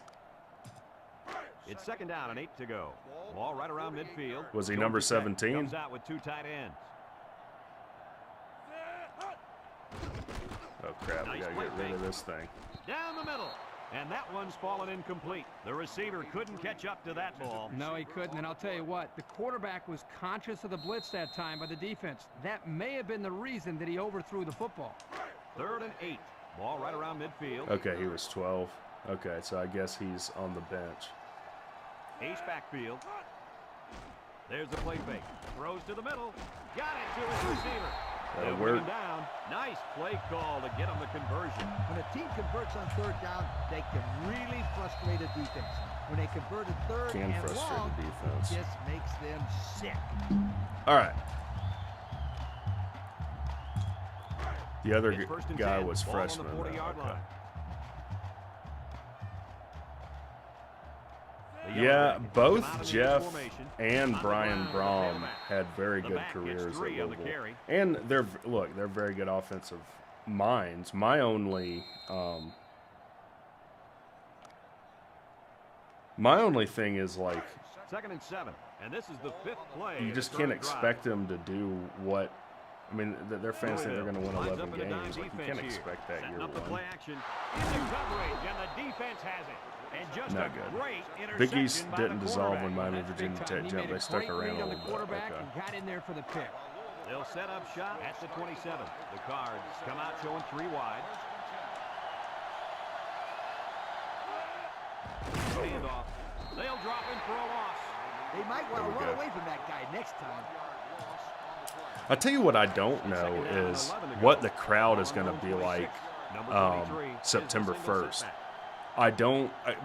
It's 2nd down and 8 to go. Ball right around midfield. Was he number 17? Comes out with 2 tight ends. Oh, crap. We Nice got to play get rid fake. of this thing. Down the middle. And that one's fallen incomplete. The receiver couldn't catch up to that ball. No, he couldn't. And I'll tell you what, the quarterback was conscious of the blitz that time by the defense. That may have been the reason that he overthrew the football. 3rd and 8. Ball right around midfield. Okay, he was 12. Okay, so I guess he's on the bench. Ace backfield. There's the play fake. Throws to the middle. Got it to his receiver. That'll They'll bring work. him down. Nice play call to get him the conversion. When a team converts on 3rd down, they can really frustrate a defense. When they converted 3rd Can and frustrate long, the defense. it just makes them sick. All right. The other It's 1st and guy 10. was Ball on the freshman. 40-yard though. line. Okay. The Yellow Yeah, Jackets both come out of the Jeff formation. and On the Brian ground, Brom the tailback. had very The good back gets careers at 3 on the Louisville. carry. And they're very good offensive minds. My only thing is, like, 2nd and 7. And this is the 5th play. you of just the can't third drive. expect them to do what. I mean, their fans think they're going to win Lines 11 up in a dime games. Like, you defense can't here. expect that Setting year up the one. play action. Into coverage, and the defense has it. And just Not a good. great Big interception East by didn't the dissolve when quarterback. Miami That's Virginia big Tech time. He jumped. made They a stuck great around read a on the little bit. quarterback Okay. and got in there for the pick. They'll set up shop at the 27. The Cards come out showing 3 wide. Handoff. They'll drop him for a loss. They might want There to we run go. away from that guy next time. I'll tell you what I don't know is what the crowd is going to be like September 1st.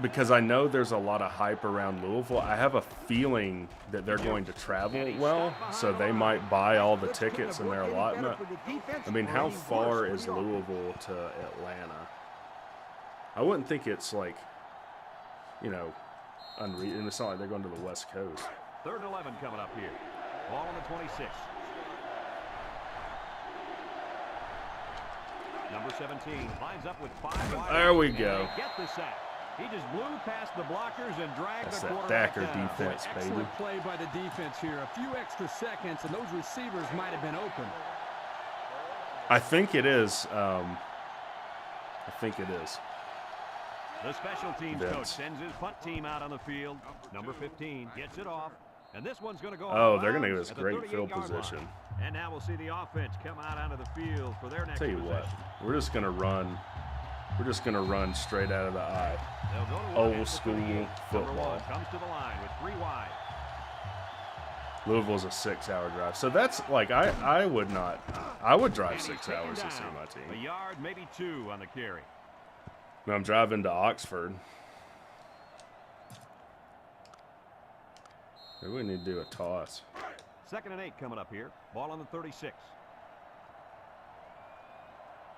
Because I know there's a lot of hype around Louisville. I have a feeling that they're going to travel well, so they might buy all the tickets in their allotment. I mean, how far is Louisville to Atlanta? I wouldn't think it's like, unreal. It's not like they're going to the West Coast. 3rd and 11 coming up here. Ball on the 26. Number 17 lines up with 5 wide. There we and go. they get the sack. He just blew past the blockers and dragged That's the that quarterback Thacker down. defense, baby. Excellent play by the defense here. A few extra seconds, and those receivers might have been open. I think it is. The special teams Vince. coach sends his punt team out on the field. Number 15 gets it off. And this one's going to go Oh, out they're going to of give us bounds at the great field 38-yard line. position. And now we'll see the offense come out onto the field for their next Tell you possession. what, we're just going to run. We're just going to run straight out of the eye. They'll go to work Old at the school 38. Number football. 1 comes to the line with 3 wide. Louisville's a 6-hour drive, so that's like I would drive And he's 6 taken hours to down. see my A team. yard, maybe 2 on the carry. Now I'm driving to Oxford. Maybe we need to do a toss. 2nd and 8 coming up here. Ball on the 36.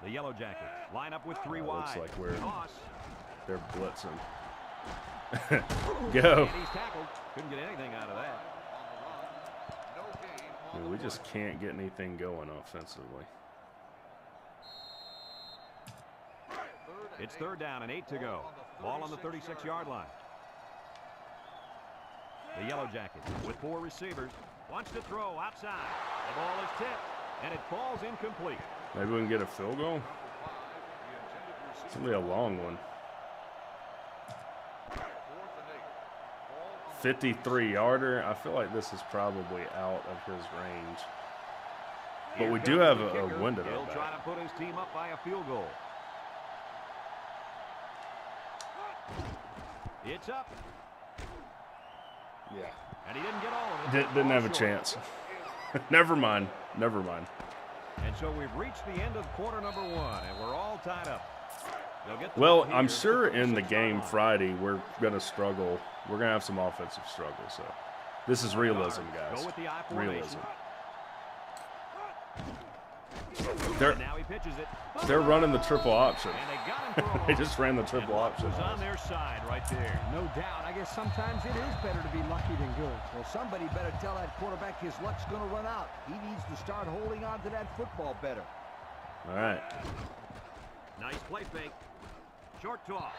The Yellow Jackets line up with 3 wide. Looks like Toss. they're blitzing. Go. And he's tackled. Couldn't get anything out of that. I mean, we just can't get anything going offensively. It's 3rd down and 8 to go. Ball on the 36-yard line. The Yellow Jackets with 4 receivers. Wants to throw outside. The ball is tipped, and it falls incomplete. Maybe we can get a field goal. It's gonna be a long one. 53-yarder. I feel like this is probably out of his range. But Here we do comes have the a kicker. window He'll back. try to put his team up by a field goal. It's up, Yeah. and he didn't get all of it. Didn't have a Short. chance. Never mind. And so we've reached the end of quarter number 1, and we're all tied up. Well, I'm sure in the game Friday we're going to struggle. We're going to have some offensive struggle. So this is realism, guys. Realism. They're running the triple option. They just ran the triple option. On their side right there. No doubt. I guess sometimes it is better to be lucky than good. Well, somebody better tell that quarterback his luck's going to run out. He needs to start holding on to that football better. All right. Nice play fake. Short toss.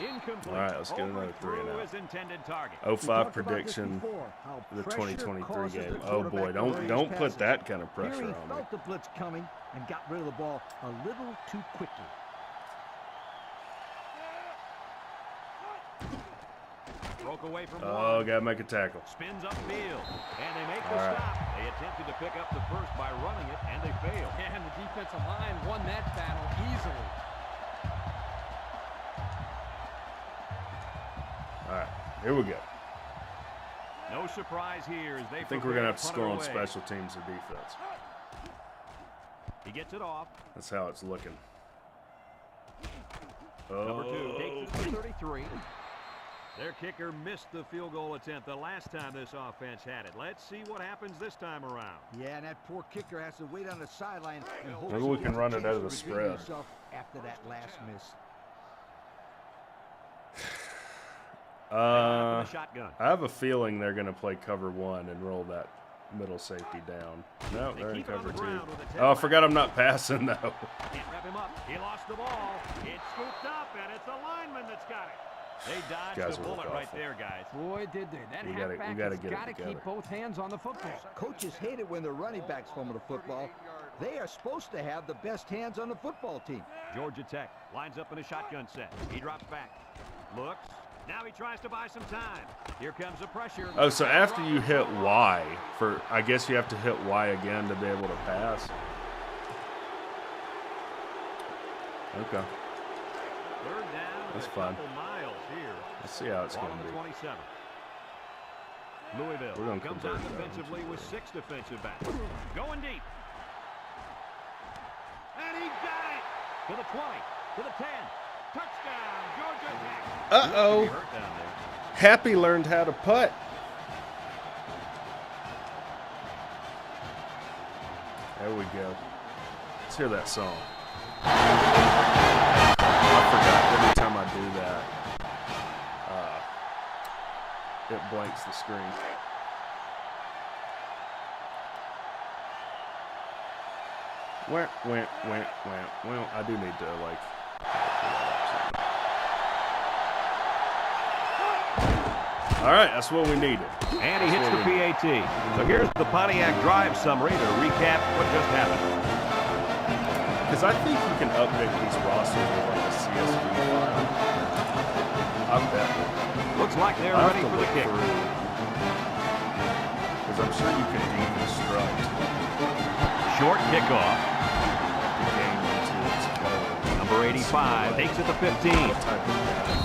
Incomplete. All right, let's get another 3 and his intended target. 0-5 prediction for the 2023 game. Oh boy, don't put that kind of pressure Here he on me. felt the blitz coming and got rid of the ball a little too quickly. Broke away from Oh, one. gotta make a tackle. Spins upfield, and they make the stop. They attempted to pick up the first by running it, and they failed. And the defensive line won that battle easily. All right, here we go. No surprise here as they I think we're gonna have to score on special teams or defense. He gets it off. That's how it's looking. Number 2 takes it Oh, to 33. Their kicker missed the field goal attempt the last time this offense had it. Let's see what happens this time around. Yeah, and that poor kicker has to wait on the sideline and hope maybe he we gets can a run it chance out to of the redeem spread. himself after that last miss. Shotgun. I have a feeling they're gonna play cover 1 and roll that middle safety down. No, they're in cover 2. Oh, I forgot I'm not passing though. Can't wrap him up. He lost the ball. It's scooped up, and it's a lineman that's got it. They dodged the bullet right there, guys. Boy, did they. That We gotta halfback get has it got to together. keep both hands on the football. Coaches hate it when their running backs fumble the football. They are supposed to have the best hands on the football team. Georgia Tech lines up in a shotgun set. He drops back. Looks. Now he tries to buy some time. Here comes the pressure. Oh, so after you hit Y, I guess you have to hit Y again to be able to pass. Okay. Third down. That's a fine. couple miles here. Let's see how it's Ball going on to the be. 27. Louisville We're gonna comes convert out that. defensively with 6 defensive backs. Going deep. And he got it! To the 20, to the 10. Touchdown, Georgia Tech. Uh-oh. Hurt down there. Happy learned how to putt. There we go. Let's hear that song. I forgot every time I do that. It blanks the screen. Well, I do need to, like... All right, that's what we needed. And he hits the PAT. So here's the Pontiac Drive summary to recap what just happened. Because I think you can update these rosters with like a CSV file. I bet. Looks like they're I'll have ready to for the look kick. Because I'm sure you can deconstruct Short kickoff. the game into its code. Number 85 takes it to 15. What type of data?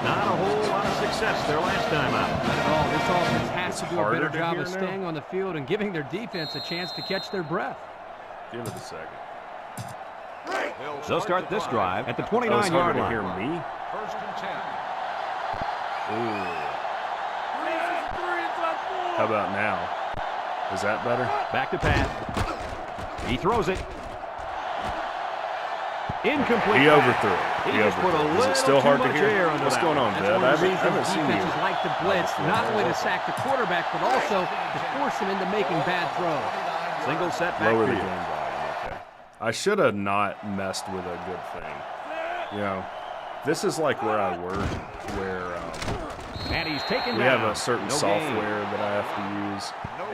Not a whole lot of success their last time out. Oh, this offense has to do a harder better to job hear of now. staying on the field and giving their defense a chance to catch their breath. Give it a second. They'll start this drive at the Oh, it's 29-yard harder to line. hear me? First and 10. Ooh. How about now? Is that better? Back to pass. He throws it. Incomplete. He pass. overthrew it. He He just put a overthrew it. Is little it still hard too to much hear? air under What's that going on, That's Dad? one I of the haven't reasons seen you. defenses like to blitz, not only to sack the quarterback, but also to force him into making bad throws. Single set Lower the backfield. game volume, okay. I should have not messed with a good thing. You know, this is like where I work, where And he's taken we down. have a certain No software gain. that I have to use,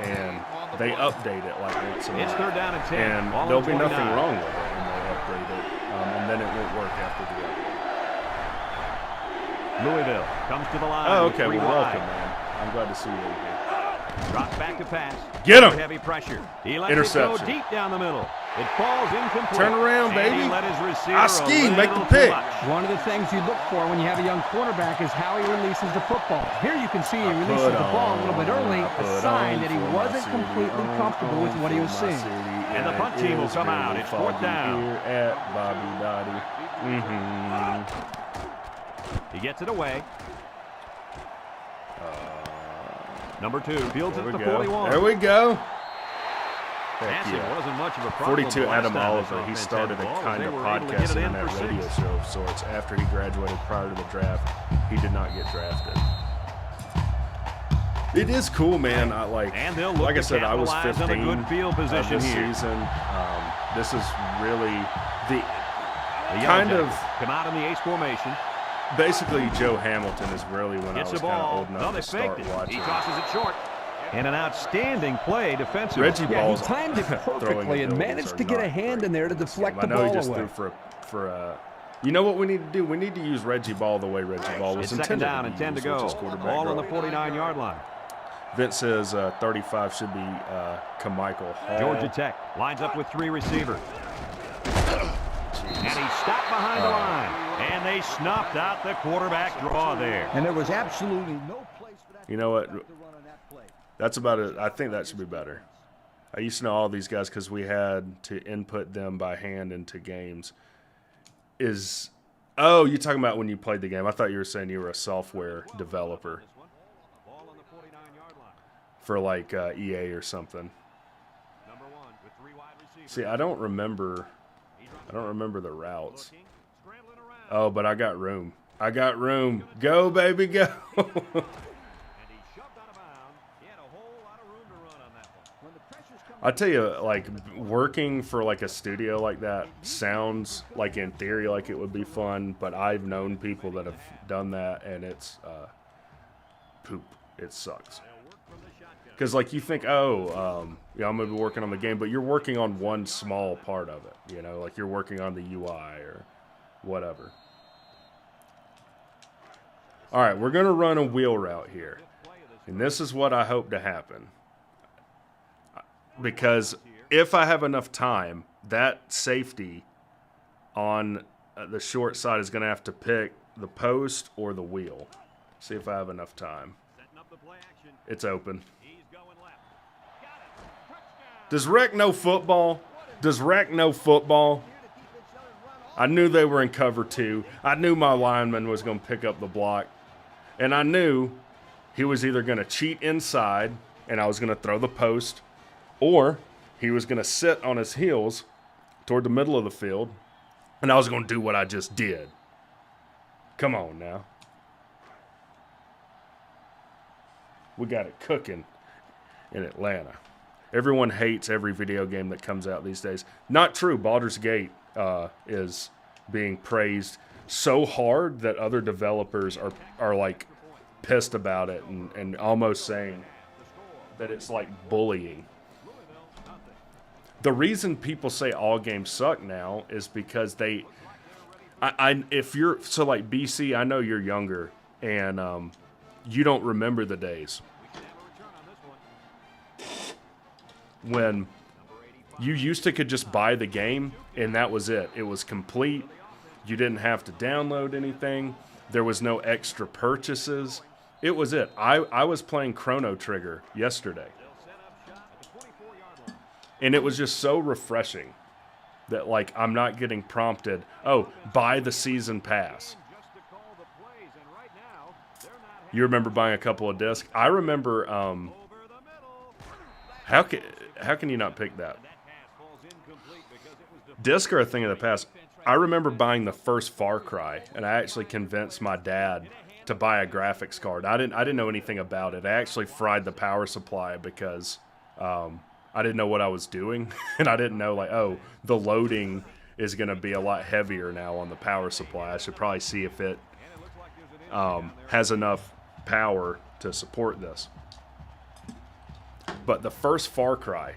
and they update it like once a It's month. third down and 10. And Ball on there'll be nothing 29. wrong with it when they update it, and then it won't work after the update. Louisville comes to the line. Oh, with okay, three well, welcome, wide. man. I'm glad to see you here. Drops back to pass. Get him! Under heavy pressure. He lets Interception. it go deep down the middle. It falls incomplete. Turn around, And baby. He let his receiver Ski, a make little the too pick. much. One of the things you look for when you have a young quarterback is how he releases the football. Here you can see he releases the ball a little bit early, a sign that he wasn't completely comfortable with what he was seeing. And the punt team will come out. It's fourth down. Here at Bobby Dottie. He gets it away. Number 2 fields at the 41. There we go. Passing Heck yeah. wasn't much of a problem. 42 the last Adam time this Oliver. He offense started had the a ball, kind they of were able to get podcast it and in that for radio 6. show of sorts. After he graduated prior to the draft, he did not get drafted. It is cool, man. And they'll look like I to said, I was capitalize on 15 a good field position this here. season. This is really the The kind Yellow of Jackets come out in the ace formation. basically Joe Hamilton is really when Gets I was the kind of ball. old No, enough they to start faked it. watching. He tosses it short. And an outstanding play defensively. Reggie Yeah, he Ball's timed it throwing perfectly and abilities managed are to get a not hand great in there to in this deflect game. the I know ball he just away. threw for you know what we need to do? We need to use Reggie Ball the way Reggie Ball was It's second intended down to and be 10 to used, which go. is quarterback Ball on the draw. 49-yard line. Vince says 35 should be Kamichael Hall. Georgia Tech lines up with 3 receivers. And he stopped behind the line. And they snuffed out the quarterback draw there. And there was absolutely no place for that. You know what? to run on that play. That's about it. I think that should be better. I used to know all these guys because we had to input them by hand into games. Oh, you're talking about when you played the game. I thought you were saying you were a software developer for like EA or something. See, I don't remember the routes. Oh, but I got room. I got room. Go, baby, go. I tell you, like, working for, like, a studio like that sounds, like, in theory, like it would be fun, but I've known people that have done that, and it's poop. It sucks. Because, like, you think, I'm going to be working on the game, but you're working on one small part of it, you know? Like, you're working on the UI or whatever. All right, we're going to run a wheel route here, and this is what I hope to happen. Because if I have enough time, that safety on the short side is going to have to pick the post or the wheel. See if I have enough time. It's open. Does Rec know football? Does Rec know football? I knew they were in cover 2. I knew my lineman was going to pick up the block. And I knew he was either going to cheat inside and I was going to throw the post, or he was going to sit on his heels toward the middle of the field, and I was going to do what I just did. Come on now. We got it cooking in Atlanta. Everyone hates every video game that comes out these days. Not true. Baldur's Gate is being praised so hard that other developers are like pissed about it and almost saying that it's like bullying. The reason people say all games suck now is because if you're like BC, I know you're younger and you don't remember the days when you used to could just buy the game and that was it. It was complete. You didn't have to download anything. There was no extra purchases. It was it. I was playing Chrono Trigger yesterday. And it was just so refreshing that, like, I'm not getting prompted, buy the season pass. You remember buying a couple of discs? I remember, how can you not pick that? Discs are a thing of the past. I remember buying the first Far Cry, and I actually convinced my dad to buy a graphics card. I didn't know anything about it. I actually fried the power supply because I didn't know what I was doing, and I didn't know, like, the loading is going to be a lot heavier now on the power supply. I should probably see if it has enough power to support this. But the first Far Cry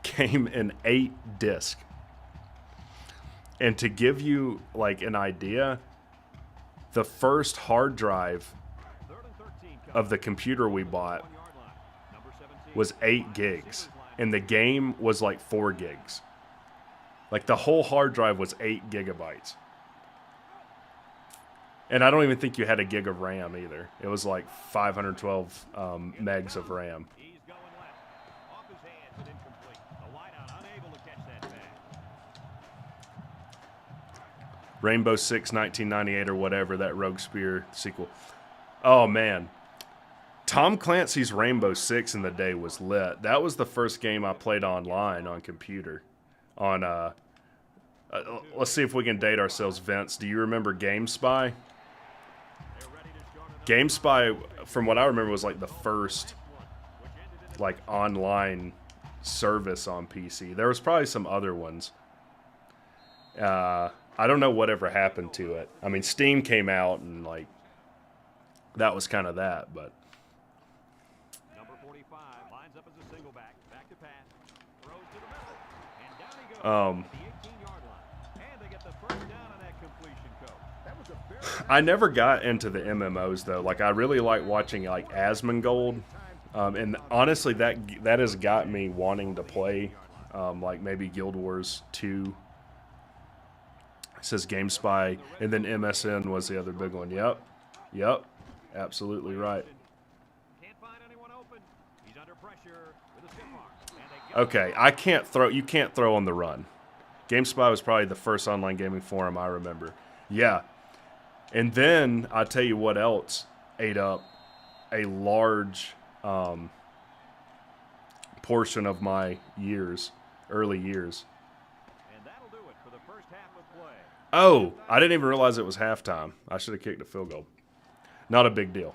came in 8 discs. And to give you, like, an idea, the first hard drive of the computer we bought was 8 gigs, and the game was like 4 gigs. Like, the whole hard drive was 8 gigabytes. And I don't even think you had a gig of RAM either. It was like 512 megs of RAM. Rainbow Six 1998 or whatever, that Rogue Spear sequel. Oh, man. Tom Clancy's Rainbow Six in the day was lit. That was the first game I played online on computer. On, let's see if we can date ourselves, Vince. Do you remember GameSpy? GameSpy, from what I remember, was like the first like online service on PC. There was probably some other ones. I don't know whatever happened to it. I mean, Steam came out and like that was kind of that, but Number 45 lines up as a single back to pass, throws to the middle, and down he goes at the 18-yard line. And they get the first down on that completion, coach. That was a very I never got into the MMOs though. Like I really like watching like Asmongold, and honestly, that has got me wanting to play, like maybe Guild Wars 2. It says GameSpy, and then MSN was the other big one. Yep, absolutely right. can't find anyone open. He's under pressure with a stiff arm. And they get Okay, I can't throw. You can't throw on the run. GameSpy was probably the first online gaming forum I remember. Yeah, and then I tell you what else ate up a large portion of my early years. and that'll do it for the first half of play. Oh, I didn't even realize it was halftime. I should have kicked a field goal. Not a big deal.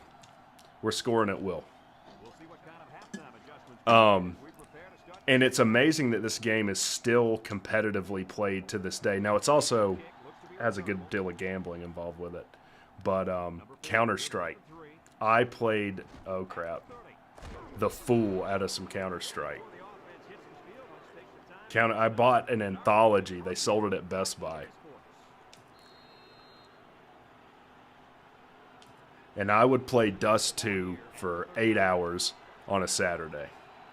We're scoring at will. We'll see what kind of halftime adjustments we prepare to start. And it's amazing that this game is still competitively played to this day. Now, it's also has a good deal of gambling involved with it. But Counter-Strike. I played, oh crap, the fool out of some Counter-Strike. I bought an anthology. They sold it at Best Buy. And I would play Dust 2 for 8 hours on a Saturday.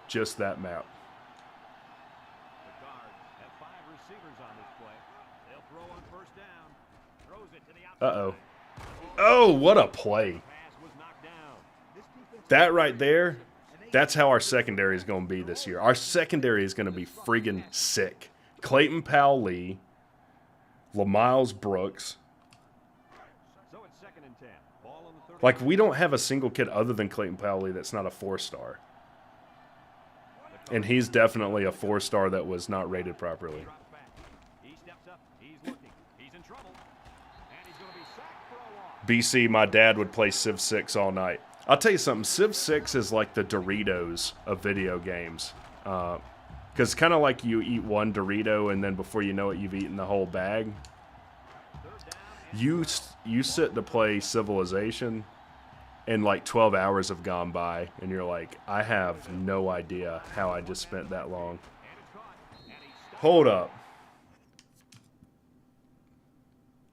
Just that map. The Cards have 5 receivers on this play. They'll throw on first down. Throws it to the outside. Uh-oh. Oh, what a play. Pass was knocked down. That right there, that's how our secondary is going to be this year. Our secondary is going to be friggin' sick. Clayton Powell-Lee, LaMiles Brooks. So it's 2nd and 10. Ball on the 30. Like, we don't have a single kid other than Clayton Powell-Lee that's not a 4-star. And he's definitely a 4-star that was not rated properly. Drops back. He steps up. He's looking. He's in trouble. And he's going to be sacked for a loss. BC, my dad would play Civ 6 all night. I'll tell you something, Civ 6 is like the Doritos of video games. Because kind of like you eat one Dorito and then before you know it, you've eaten the whole bag. You sit to play Civilization and like 12 hours have gone by and you're like, I have no idea how I just spent that long. Hold up.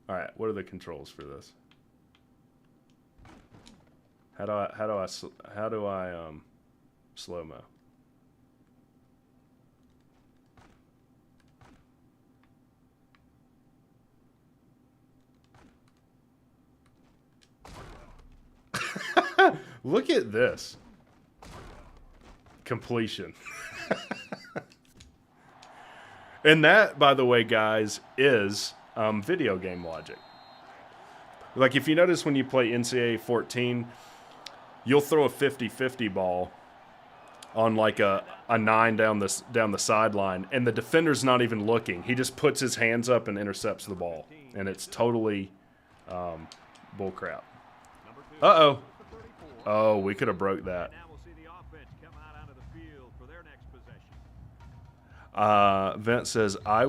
All right, what are the controls for this? How do I slow-mo? Look at this. Completion. And that, by the way, guys, is video game logic. Like, if you notice when you play NCAA 14, you'll throw a 50-50 ball on like a 9 down the sideline, and the defender's not even looking. He just puts his hands up and intercepts the ball, and it's totally bullcrap. Uh-oh. Oh, we could have broke that. Now we'll see the offense come out onto the field for their next possession. Vince says, I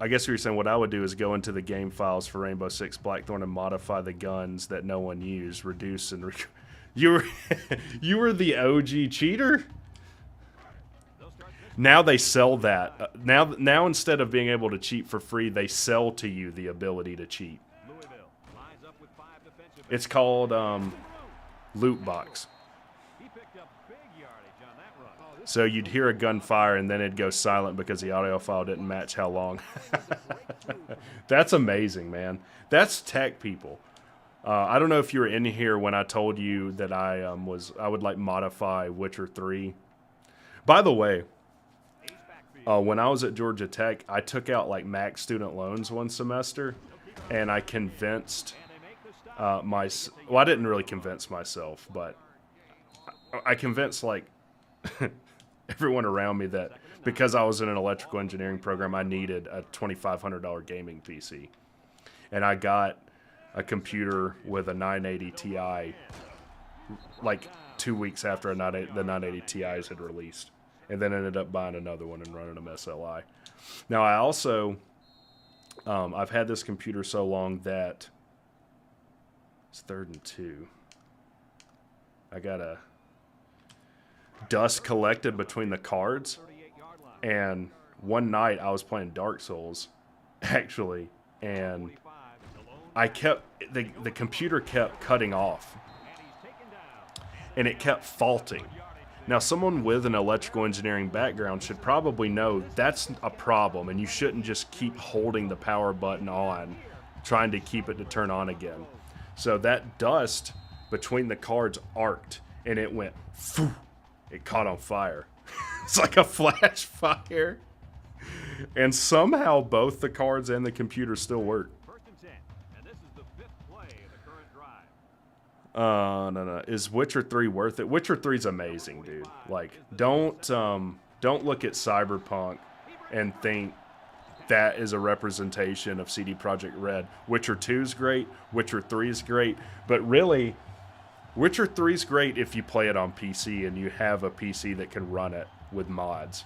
guess what you're saying, what I would do is go into the game files for Rainbow Six Blackthorn and modify the guns that no one used, reduce and you were the OG cheater? Now they sell that. Now instead of being able to cheat for free, they sell to you the ability to cheat. Louisville lines up with 5 defensive. It's called loot box. He picked up big yardage on that run. So you'd hear a gun fire and then it'd go silent because the audio file didn't match how long. That's amazing, man. That's tech people. I don't know if you were in here when I told you that I would like modify Witcher 3. By the way, when I was at Georgia Tech, I took out like max student loans one semester, and I convinced well, I didn't really convince myself, but I convinced like everyone around me that because I was in an electrical engineering program, I needed a $2,500 gaming PC. And I got a computer with a 980 Ti like 2 weeks after the 980 Ti's had released. And then ended up buying another one and running them SLI. Now, I also, I've had this computer so long that it's 3rd and 2. I got a dust collected between the cards, and one night I was playing Dark Souls, actually, and I kept the computer kept cutting off, and it kept faulting. Now, someone with an electrical engineering background should probably know that's a problem, and you shouldn't just keep holding the power button on, trying to keep it to turn on again. So that dust between the cards arced, and it went, phew, it caught on fire. It's like a flash fire. And somehow both the cards and the computer still work. No. Is Witcher 3 worth it? Witcher 3 is amazing, dude. Like, don't look at Cyberpunk and think that is a representation of CD Projekt Red. Witcher 2 is great. Witcher 3 is great. But really, Witcher 3 is great if you play it on PC and you have a PC that can run it with mods.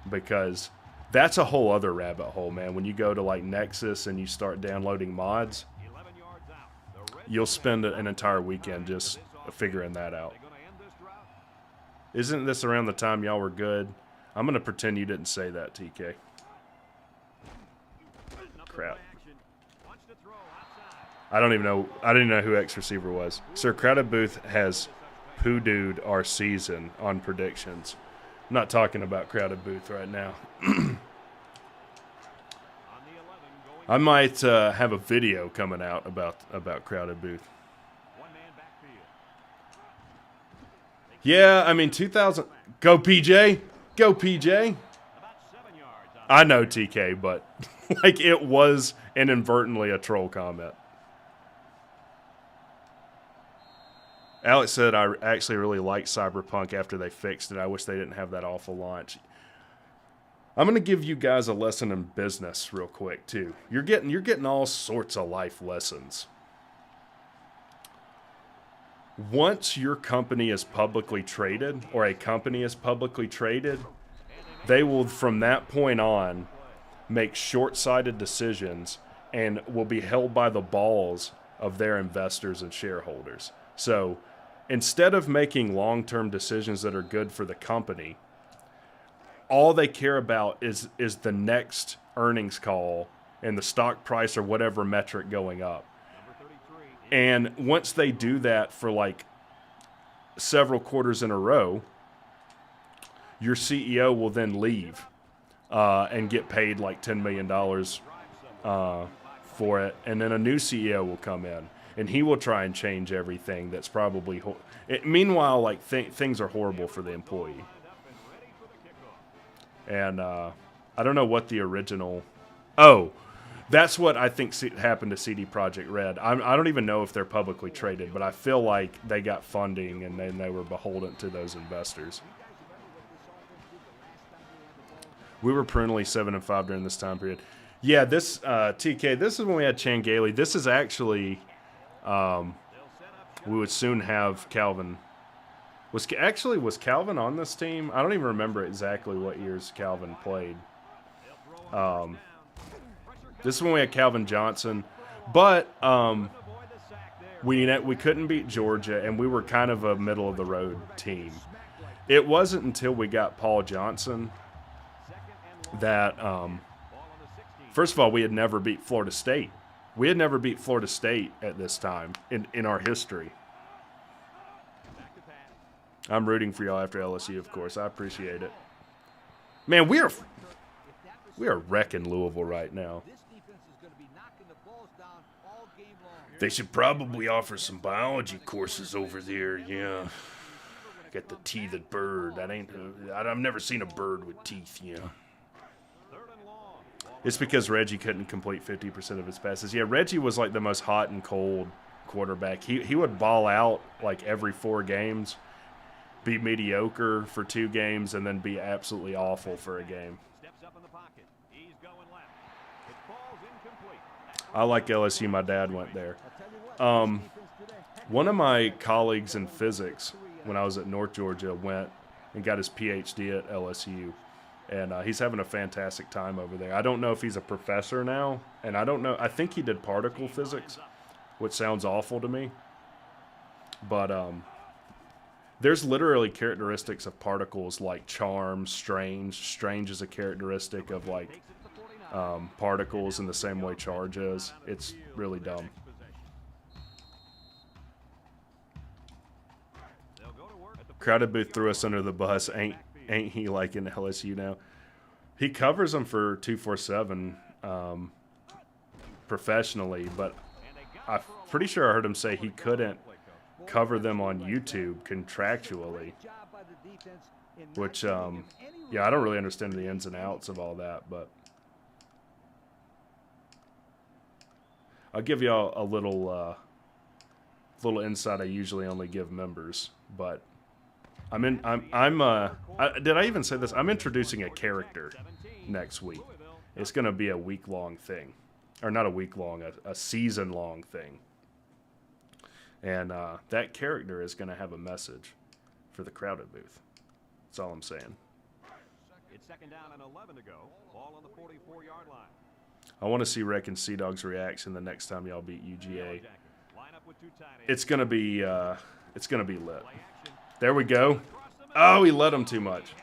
Because that's a whole other rabbit hole, man. When you go to, like, Nexus and you start downloading mods, you'll spend an entire weekend just figuring that out. Isn't this around the time y'all were good? I'm going to pretend you didn't say that, TK. Crap. I didn't even know who X receiver was. Sir Crowded Booth has poo-dooed our season on predictions. I'm not talking about Crowded Booth right now. I might have a video coming out about Crowded Booth. Yeah, I mean, 2000... Go, PJ! Go, PJ! I know, TK, but like it was inadvertently a troll comment. Alex said, I actually really liked Cyberpunk after they fixed it. I wish they didn't have that awful launch. I'm going to give you guys a lesson in business real quick, too. You're getting all sorts of life lessons. Once your company is publicly traded, or a company is publicly traded, they will, from that point on, make short-sighted decisions and will be held by the balls of their investors and shareholders. So, instead of making long-term decisions that are good for the company, all they care about is the next earnings call and the stock price or whatever metric going up. And once they do that for like several quarters in a row, your CEO will then leave and get paid like $10 million for it. And then a new CEO will come in and he will try and change everything that's probably... Meanwhile, like things are horrible for the employee. And I don't know what the original... Oh, that's what I think happened to CD Projekt Red. I don't even know if they're publicly traded, but I feel like they got funding and then they were beholden to those investors. We were perennially 7-5 during this time period. Yeah, this TK. This is when we had Chan Gailey. This is actually, we would soon have Calvin. Was Calvin on this team? I don't even remember exactly what years Calvin played. This is when we had Calvin Johnson, but we couldn't beat Georgia, and we were kind of a middle of the road team. It wasn't until we got Paul Johnson that, first of all, we had never beat Florida State. We had never beat Florida State at this time in our history. I'm rooting for y'all after LSU, of course. I appreciate it. Man, we are wrecking Louisville right now. They should probably offer some biology courses over there, yeah. Got the teethed bird. I've never seen a bird with teeth, yeah. It's because Reggie couldn't complete 50% of his passes. Yeah, Reggie was like the most hot and cold quarterback. He would ball out like every 4 games, be mediocre for 2 games, and then be absolutely awful for a game. Steps up in the pocket. He's going left. It falls incomplete. I like LSU. My dad went there. One of my colleagues in physics when I was at North Georgia went and got his PhD at LSU. And he's having a fantastic time over there. I don't know if he's a professor now, and I don't know. I think he did particle physics, which sounds awful to me. But there's literally characteristics of particles like charm, strange. Strange is a characteristic of like particles in the same way charge is. It's really dumb. Crowded Booth threw us under the bus. Ain't he like in LSU now? He covers them for 247 professionally, but I'm pretty sure I heard him say he couldn't cover them on YouTube contractually, which, yeah, I don't really understand the ins and outs of all that, but I'll give y'all a little insight I usually only give members, but did I even say this? I'm introducing a character next week. It's going to be a week-long thing. Or not a week-long, a season-long thing. And that character is going to have a message for the Crowded Booth. That's all I'm saying. It's 2nd down and 11 to go. Ball on the 44-yard line. I want to see Wreck and Sea Dog's reaction the next time y'all beat UGA. It's going to be lit. There we go. Oh, he let him too much.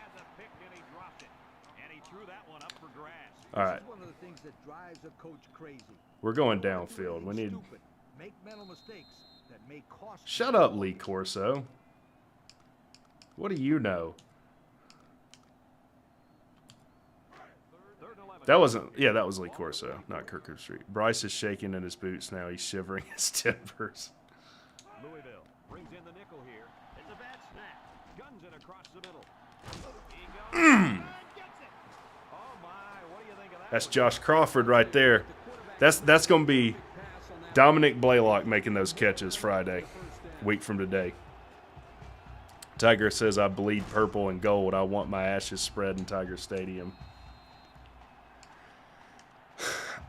All right. We're going downfield. We need... Shut up, Lee Corso. What do you know? That wasn't... Yeah, that was Lee Corso, not Kirkwood Street. Bryce is shaking in his boots now. He's shivering his timbers. Louisville brings in the nickel here. It's a bad snap. Guns it across the middle. He goes. Gets it. Oh my, what do you think of that? That's Josh Crawford right there. That's going to be Dominic Blaylock making those catches Friday, week from today. Tiger says, I bleed purple and gold. I want my ashes spread in Tiger Stadium.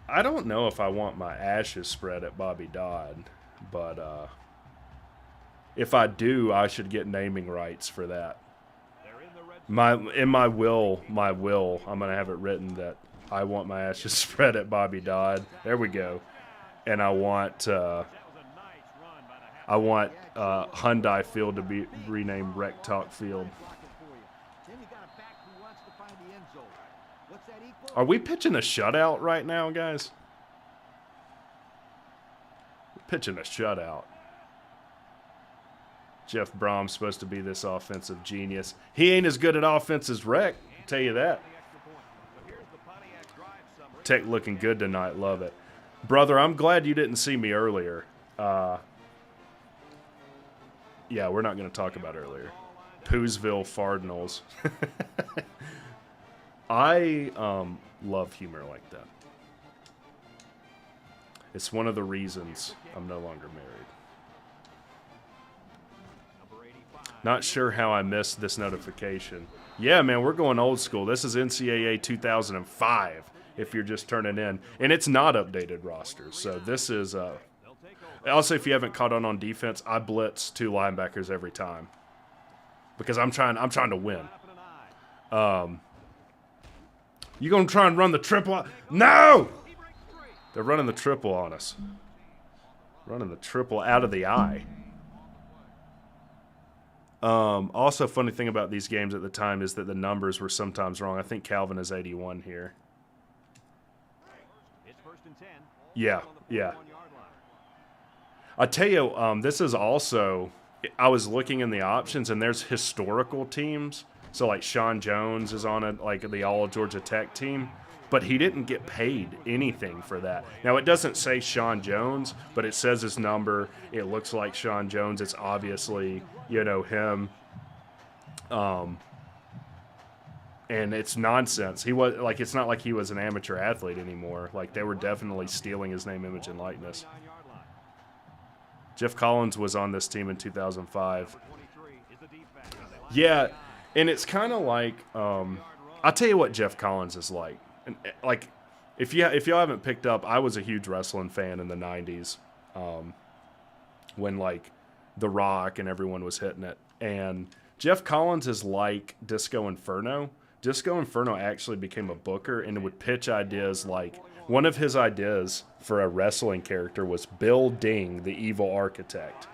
I don't know if I want my ashes spread at Bobby Dodd, but if I do, I should get naming rights for that. In my will, I'm gonna have it written that I want my ashes spread at Bobby Dodd. There we go. And I want Hyundai Field to be renamed WreckTalk Field. Are we pitching a shutout right now, guys? We're pitching a shutout. Jeff Brom's supposed to be this offensive genius. He ain't as good at offense as Wreck, I'll tell you that. Tech looking good tonight, love it. Brother, I'm glad you didn't see me earlier. Yeah, we're not going to talk about earlier. Poosville Fardinals. I love humor like that. It's one of the reasons I'm no longer married. Not sure how I missed this notification. Yeah, man, we're going old school. This is NCAA 2005, if you're just turning in. And it's not updated rosters. So this is... also, if you haven't caught on defense, I blitz 2 linebackers every time. Because I'm trying to win. You gonna try and run the triple? No! They're running the triple on us. Running the triple out of the eye. Also, funny thing about these games at the time is that the numbers were sometimes wrong. I think Calvin is 81 here. Yeah. I tell you, this is also... I was looking in the options, and there's historical teams. So, like, Sean Jones is on it, like the All-Georgia Tech team. But he didn't get paid anything for that. Now, it doesn't say Sean Jones, but it says his number. It looks like Sean Jones. It's obviously, him. And it's nonsense. He was like, it's not like he was an amateur athlete anymore. Like, they were definitely stealing his name, image, and likeness. Jeff Collins was on this team in 2005. Yeah, and it's kind of like, I'll tell you what Jeff Collins is like. And like, if y'all haven't picked up, I was a huge wrestling fan in the 90s, when like The Rock and everyone was hitting it. And Jeff Collins is like Disco Inferno. Disco Inferno actually became a booker and would pitch ideas like, one of his ideas for a wrestling character was Bill Ding, the evil architect.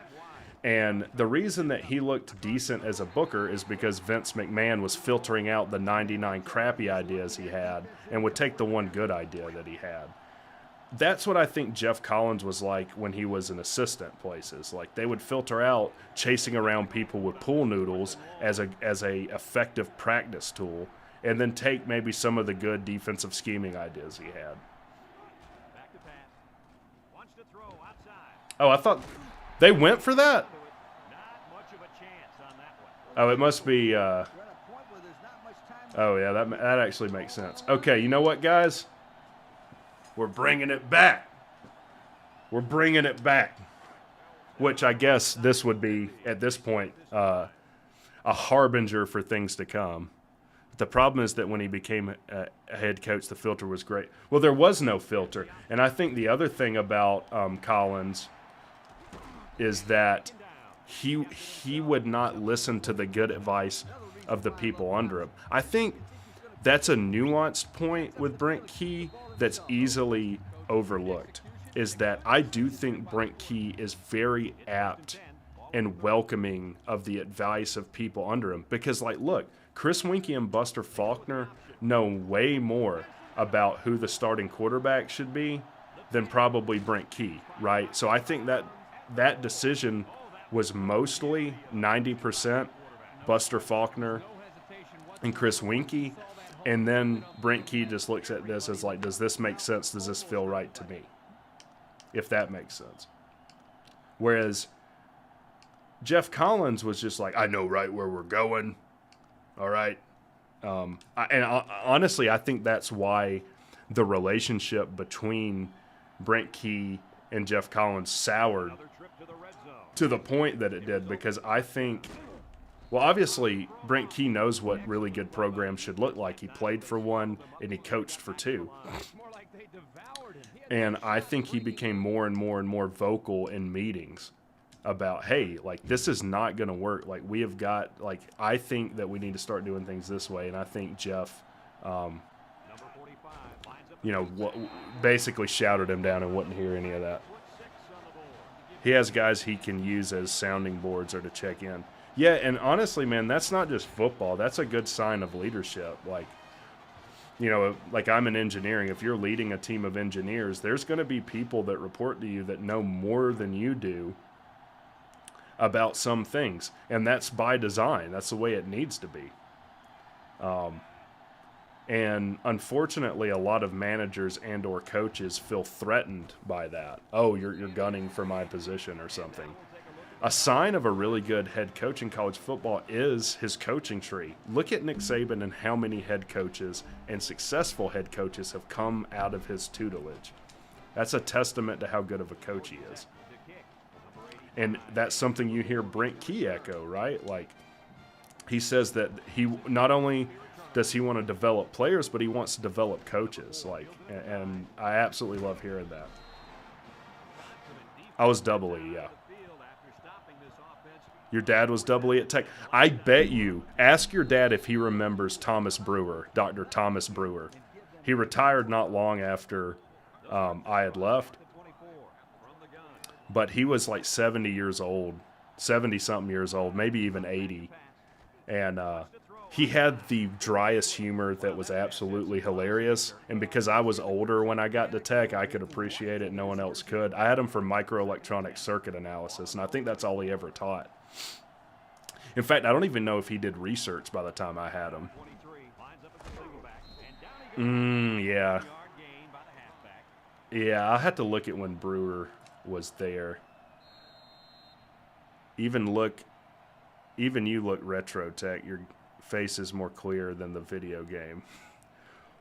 And the reason that he looked decent as a booker is because Vince McMahon was filtering out the 99 crappy ideas he had and would take the one good idea that he had. That's what I think Jeff Collins was like when he was an assistant places. Like, they would filter out chasing around people with pool noodles as a effective practice tool, and then take maybe some of the good defensive scheming ideas he had. Oh, I thought they went for that? Oh, it must be, oh yeah, that actually makes sense. Okay, you know what, guys? We're bringing it back. We're bringing it back. Which I guess this would be, at this point, a harbinger for things to come. The problem is that when he became a head coach, the filter was great. Well, there was no filter. And I think the other thing about Collins is that he would not listen to the good advice of the people under him. I think that's a nuanced point with Brent Key that's easily overlooked, is that I do think Brent Key is very apt and welcoming of the advice of people under him. Because, like, look, Chris Winkie and Buster Faulkner know way more about who the starting quarterback should be than probably Brent Key, right? So I think that decision was mostly 90% Buster Faulkner and Chris Winkie. And then Brent Key just looks at this as like, does this make sense? Does this feel right to me? If that makes sense. Whereas Jeff Collins was just like, I know right where we're going. All right. Honestly, I think that's why the relationship between Brent Key and Jeff Collins soured to the point that it did, because I think, well, obviously, Brent Key knows what really good programs should look like. He played for one, and he coached for two. And I think he became more and more and more vocal in meetings about, hey, like, this is not going to work. Like, we have got, like, I think that we need to start doing things this way. And I think Jeff, basically shouted him down and wouldn't hear any of that. He has guys he can use as sounding boards or to check in. Yeah, and honestly, man, that's not just football. That's a good sign of leadership. Like, like I'm in engineering. If you're leading a team of engineers, there's going to be people that report to you that know more than you do about some things. And that's by design. That's the way it needs to be. And unfortunately, a lot of managers and or coaches feel threatened by that. Oh, you're gunning for my position or something. A sign of a really good head coach in college football is his coaching tree. Look at Nick Saban and how many head coaches and successful head coaches have come out of his tutelage. That's a testament to how good of a coach he is. And that's something you hear Brent Key echo, right? Like, he says that he not only does he want to develop players, but he wants to develop coaches. Like, and I absolutely love hearing that. I was double E, yeah. Your dad was double E at Tech. I bet you, ask your dad if he remembers Thomas Brewer, Dr. Thomas Brewer. He retired not long after I had left. But he was like 70 years old, 70-something years old, maybe even 80. And he had the driest humor that was absolutely hilarious. And because I was older when I got to Tech, I could appreciate it. No one else could. I had him for microelectronic circuit analysis, and I think that's all he ever taught. In fact, I don't even know if he did research by the time I had him. Yeah. Yeah, I'll have to look at when Brewer was there. Even you look retro Tech. face is more clear than the video game.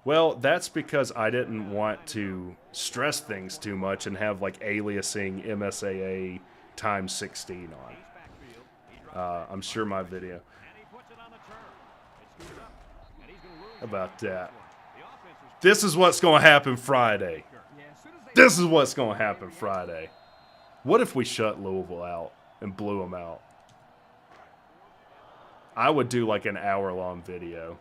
Well, that's because I didn't want to stress things too much and have like aliasing MSAA times 16 on. I'm sure my video. How about that? This is what's going to happen Friday. This is what's going to happen Friday. What if we shut Louisville out and blew them out? I would do like an hour-long video.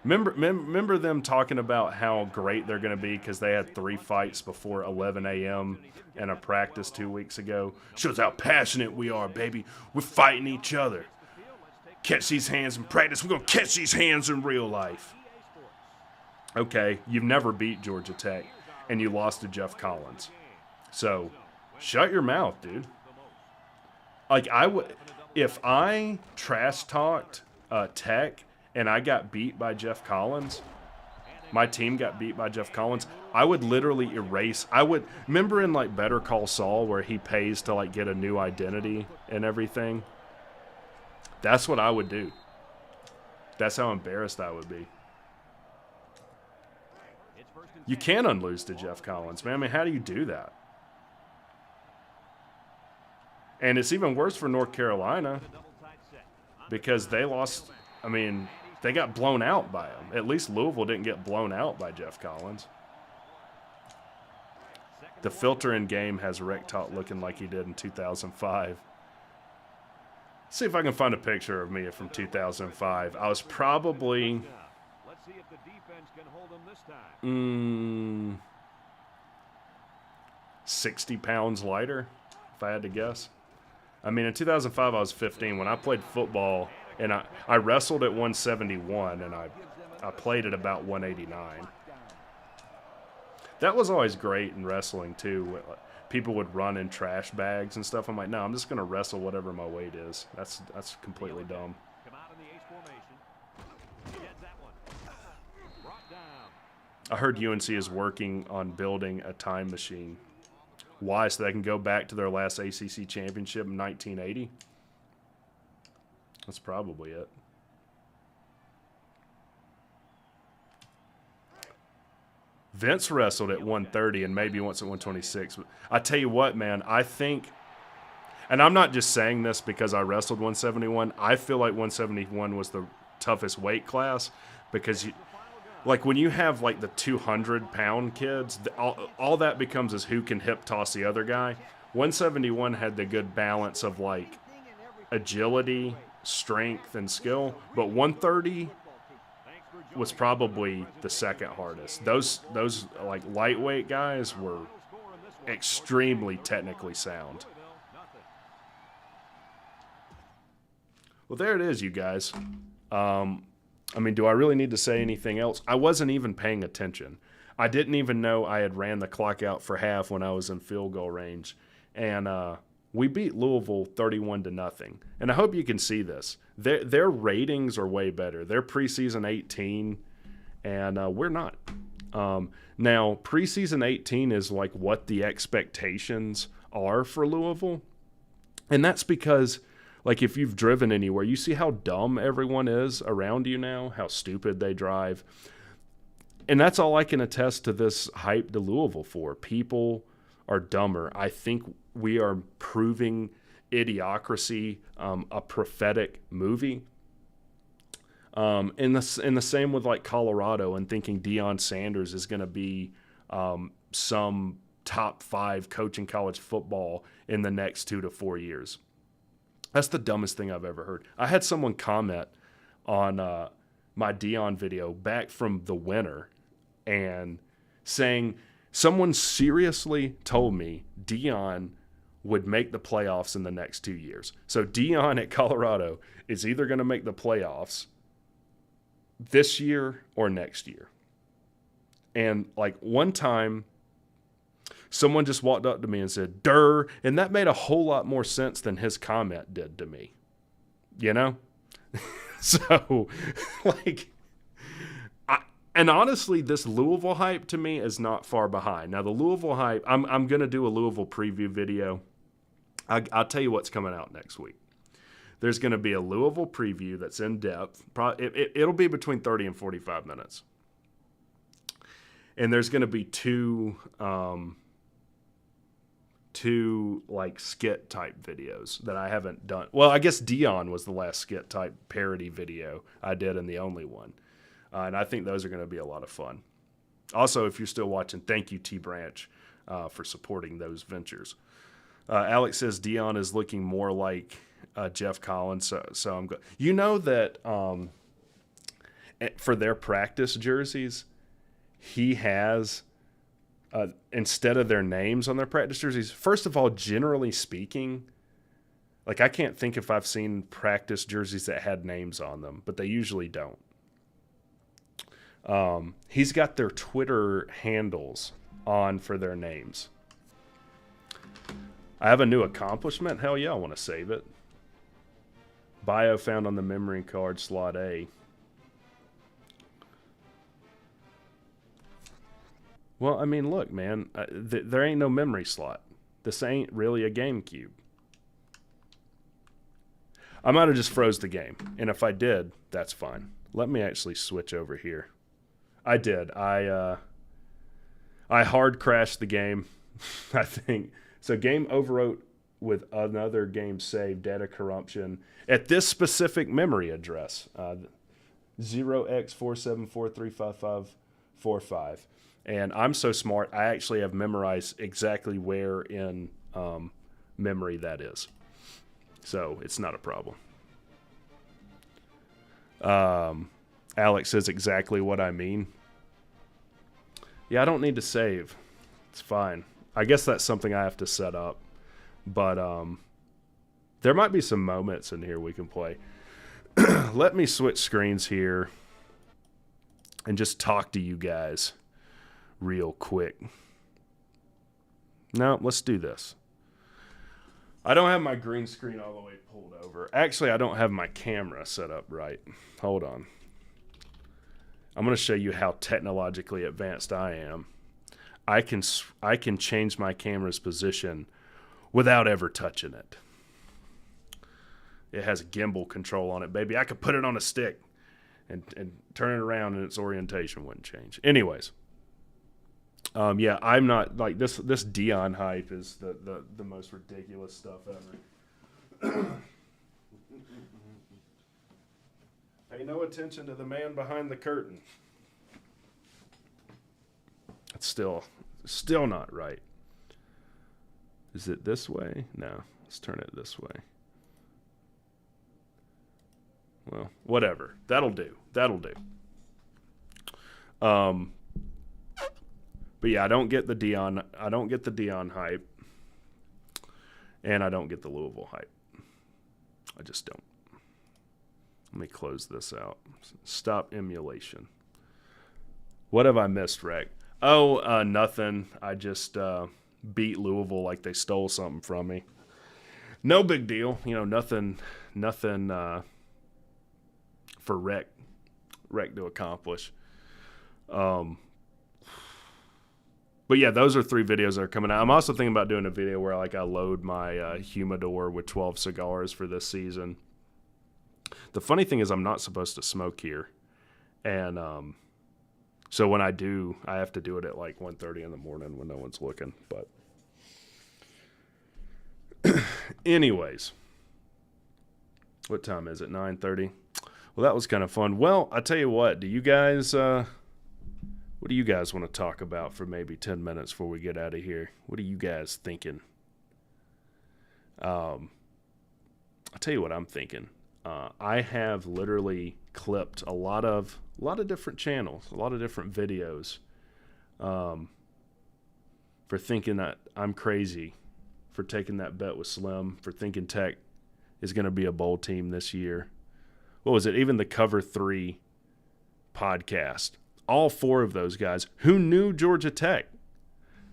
Remember them talking about how great they're going to be because they had 3 fights before 11 a.m. and a practice 2 weeks ago? Shows how passionate we are, baby. We're fighting each other. Catch these hands in practice. We're going to catch these hands in real life. Okay, you've never beat Georgia Tech, and you lost to Jeff Collins. So, shut your mouth, dude. Like, if I trash-talked Tech and I got beat by Jeff Collins, my team got beat by Jeff Collins, I would literally erase. Remember in like Better Call Saul where he pays to like get a new identity and everything? That's what I would do. That's how embarrassed I would be. You can unlose to Jeff Collins, man. I mean, how do you do that? And it's even worse for North Carolina because they lost. I mean, they got blown out by him. At least Louisville didn't get blown out by Jeff Collins. The filter-in game has WreckTalk looking like he did in 2005. See if I can find a picture of me from 2005. I was probably 60 pounds lighter, if I had to guess. I mean, in 2005, I was 15. When I played football, and I wrestled at 171, and I played at about 189. That was always great in wrestling, too. People would run in trash bags and stuff. I'm like, no, I'm just going to wrestle whatever my weight is. That's completely dumb. I heard UNC is working on building a time machine. Why? So they can go back to their last ACC championship in 1980? That's probably it. Vince wrestled at 130 and maybe once at 126. But I tell you what, man, I think, and I'm not just saying this because I wrestled 171. I feel like 171 was the toughest weight class because, like, when you have, like, the 200-pound kids, all that becomes is who can hip toss the other guy. 171 had the good balance of, like, agility, strength, and skill, but 130 was probably the second hardest. Those like lightweight guys were extremely technically sound. Well, there it is, you guys. I mean, do I really need to say anything else? I wasn't even paying attention. I didn't even know I had ran the clock out for half when I was in field goal range. And we beat Louisville 31-0. And I hope you can see this. Their ratings are way better. They're preseason 18, and we're not. Now, preseason 18 is like what the expectations are for Louisville. And that's because, like, if you've driven anywhere, you see how dumb everyone is around you now, how stupid they drive. And that's all I can attest to this hype to Louisville for. People are dumber. I think we are proving Idiocracy a prophetic movie. In the same with like Colorado and thinking Deion Sanders is going to be some top 5 coach in college football in the next 2 to 4 years. That's the dumbest thing I've ever heard. I had someone comment on my Deion video back from the winter and saying someone seriously told me Deion would make the playoffs in the next 2 years. So Deion at Colorado is either going to make the playoffs this year or next year. And like one time, someone just walked up to me and said, "Durr," and that made a whole lot more sense than his comment did to me. You know? So, like, and honestly, this Louisville hype to me is not far behind. Now, the Louisville hype, I'm going to do a Louisville preview video. I'll tell you what's coming out next week. There's going to be a Louisville preview that's in depth. It'll be between 30 and 45 minutes. And there's going to be two like skit type videos that I haven't done. Well, I guess Dion was the last skit type parody video I did and the only one. And I think those are going to be a lot of fun. Also, if you're still watching, thank you, T Branch, for supporting those ventures. Alex says Dion is looking more like Jeff Collins, so I'm good. You know that for their practice jerseys, he has instead of their names on their practice jerseys. First of all, generally speaking, like I can't think if I've seen practice jerseys that had names on them, but they usually don't. He's got their Twitter handles on for their names. I have a new accomplishment. Hell yeah, I want to save it. Bio found on the memory card, slot A. Well, I mean, look, man, there ain't no memory slot. This ain't really a GameCube. I might have just froze the game, and if I did, that's fine. Let me actually switch over here. I did. I hard crashed the game, I think. So game overwrote with another game saved, data corruption, at this specific memory address, 0x474355545. And I'm so smart, I actually have memorized exactly where in memory that is. So it's not a problem. Alex says exactly what I mean. Yeah, I don't need to save. It's fine. I guess that's something I have to set up. But there might be some moments in here we can play. Let me switch screens here and just talk to you guys real quick. No, let's do this. I don't have my green screen all the way pulled over. Actually, I don't have my camera set up right. Hold on. I'm going to show you how technologically advanced I am. I can change my camera's position without ever touching it. It has gimbal control on it, baby. I could put it on a stick and turn it around and its orientation wouldn't change. Anyways. Yeah, I'm not like this Dion hype is the most ridiculous stuff ever. Pay no attention to the man behind the curtain. It's still not right. Is it this way? No, let's turn it this way. Well, whatever. That'll do. But yeah, I don't get the Dion hype, and I don't get the Louisville hype. I just don't. Let me close this out. Stop emulation. What have I missed, Rec? Oh, nothing. I just beat Louisville like they stole something from me. No big deal. You know, nothing for Rec to accomplish. But yeah, those are 3 videos that are coming out. I'm also thinking about doing a video where I load my humidor with 12 cigars for this season. The funny thing is I'm not supposed to smoke here. And so when I do, I have to do it at like 1:30 in the morning when no one's looking. But anyways, what time is it? 9:30? Well, that was kind of fun. Well, I tell you what, do you guys... what do you guys want to talk about for maybe 10 minutes before we get out of here? What are you guys thinking? I'll tell you what I'm thinking. I have literally clipped a lot of different channels, a lot of different videos, for thinking that I'm crazy, for taking that bet with Slim, for thinking Tech is going to be a bowl team this year. What was it? Even the Cover 3 podcast. All 4 of those guys who knew Georgia Tech.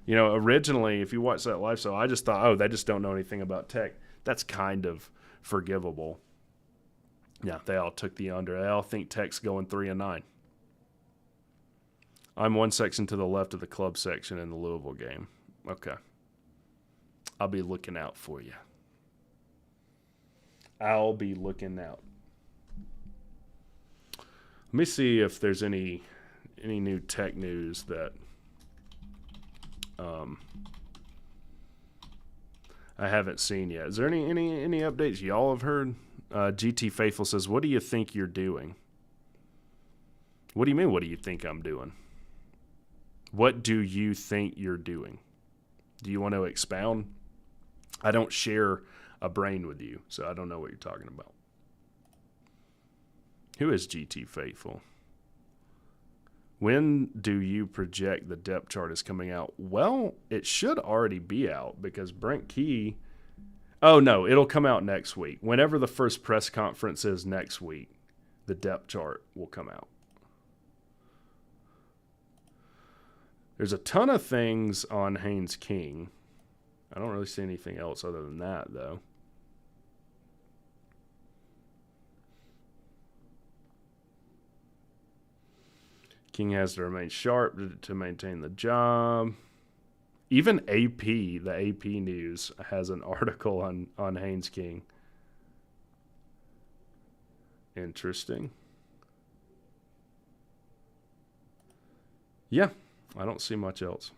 You know, originally, if you watch that live show, I just thought, oh, they just don't know anything about Tech. That's kind of forgivable. Yeah, they all took the under. They all think Tech's going 3-9. I'm one section to the left of the club section in the Louisville game. Okay. I'll be looking out for you. I'll be looking out. Let me see if there's any new tech news that I haven't seen yet. Is there any updates y'all have heard? GT Faithful says, "What do you think you're doing?" What do you mean? What do you think I'm doing? What do you think you're doing? Do you want to expound? I don't share a brain with you, so I don't know what you're talking about. Who is GT Faithful? When do you project the depth chart is coming out? Well, it should already be out because Brent Key... Oh, no, it'll come out next week. Whenever the first press conference is next week, the depth chart will come out. There's a ton of things on Haynes King. I don't really see anything else other than that, though. King has to remain sharp to maintain the job. Even AP, the AP News, has an article on Haynes King. Interesting. Yeah, I don't see much else.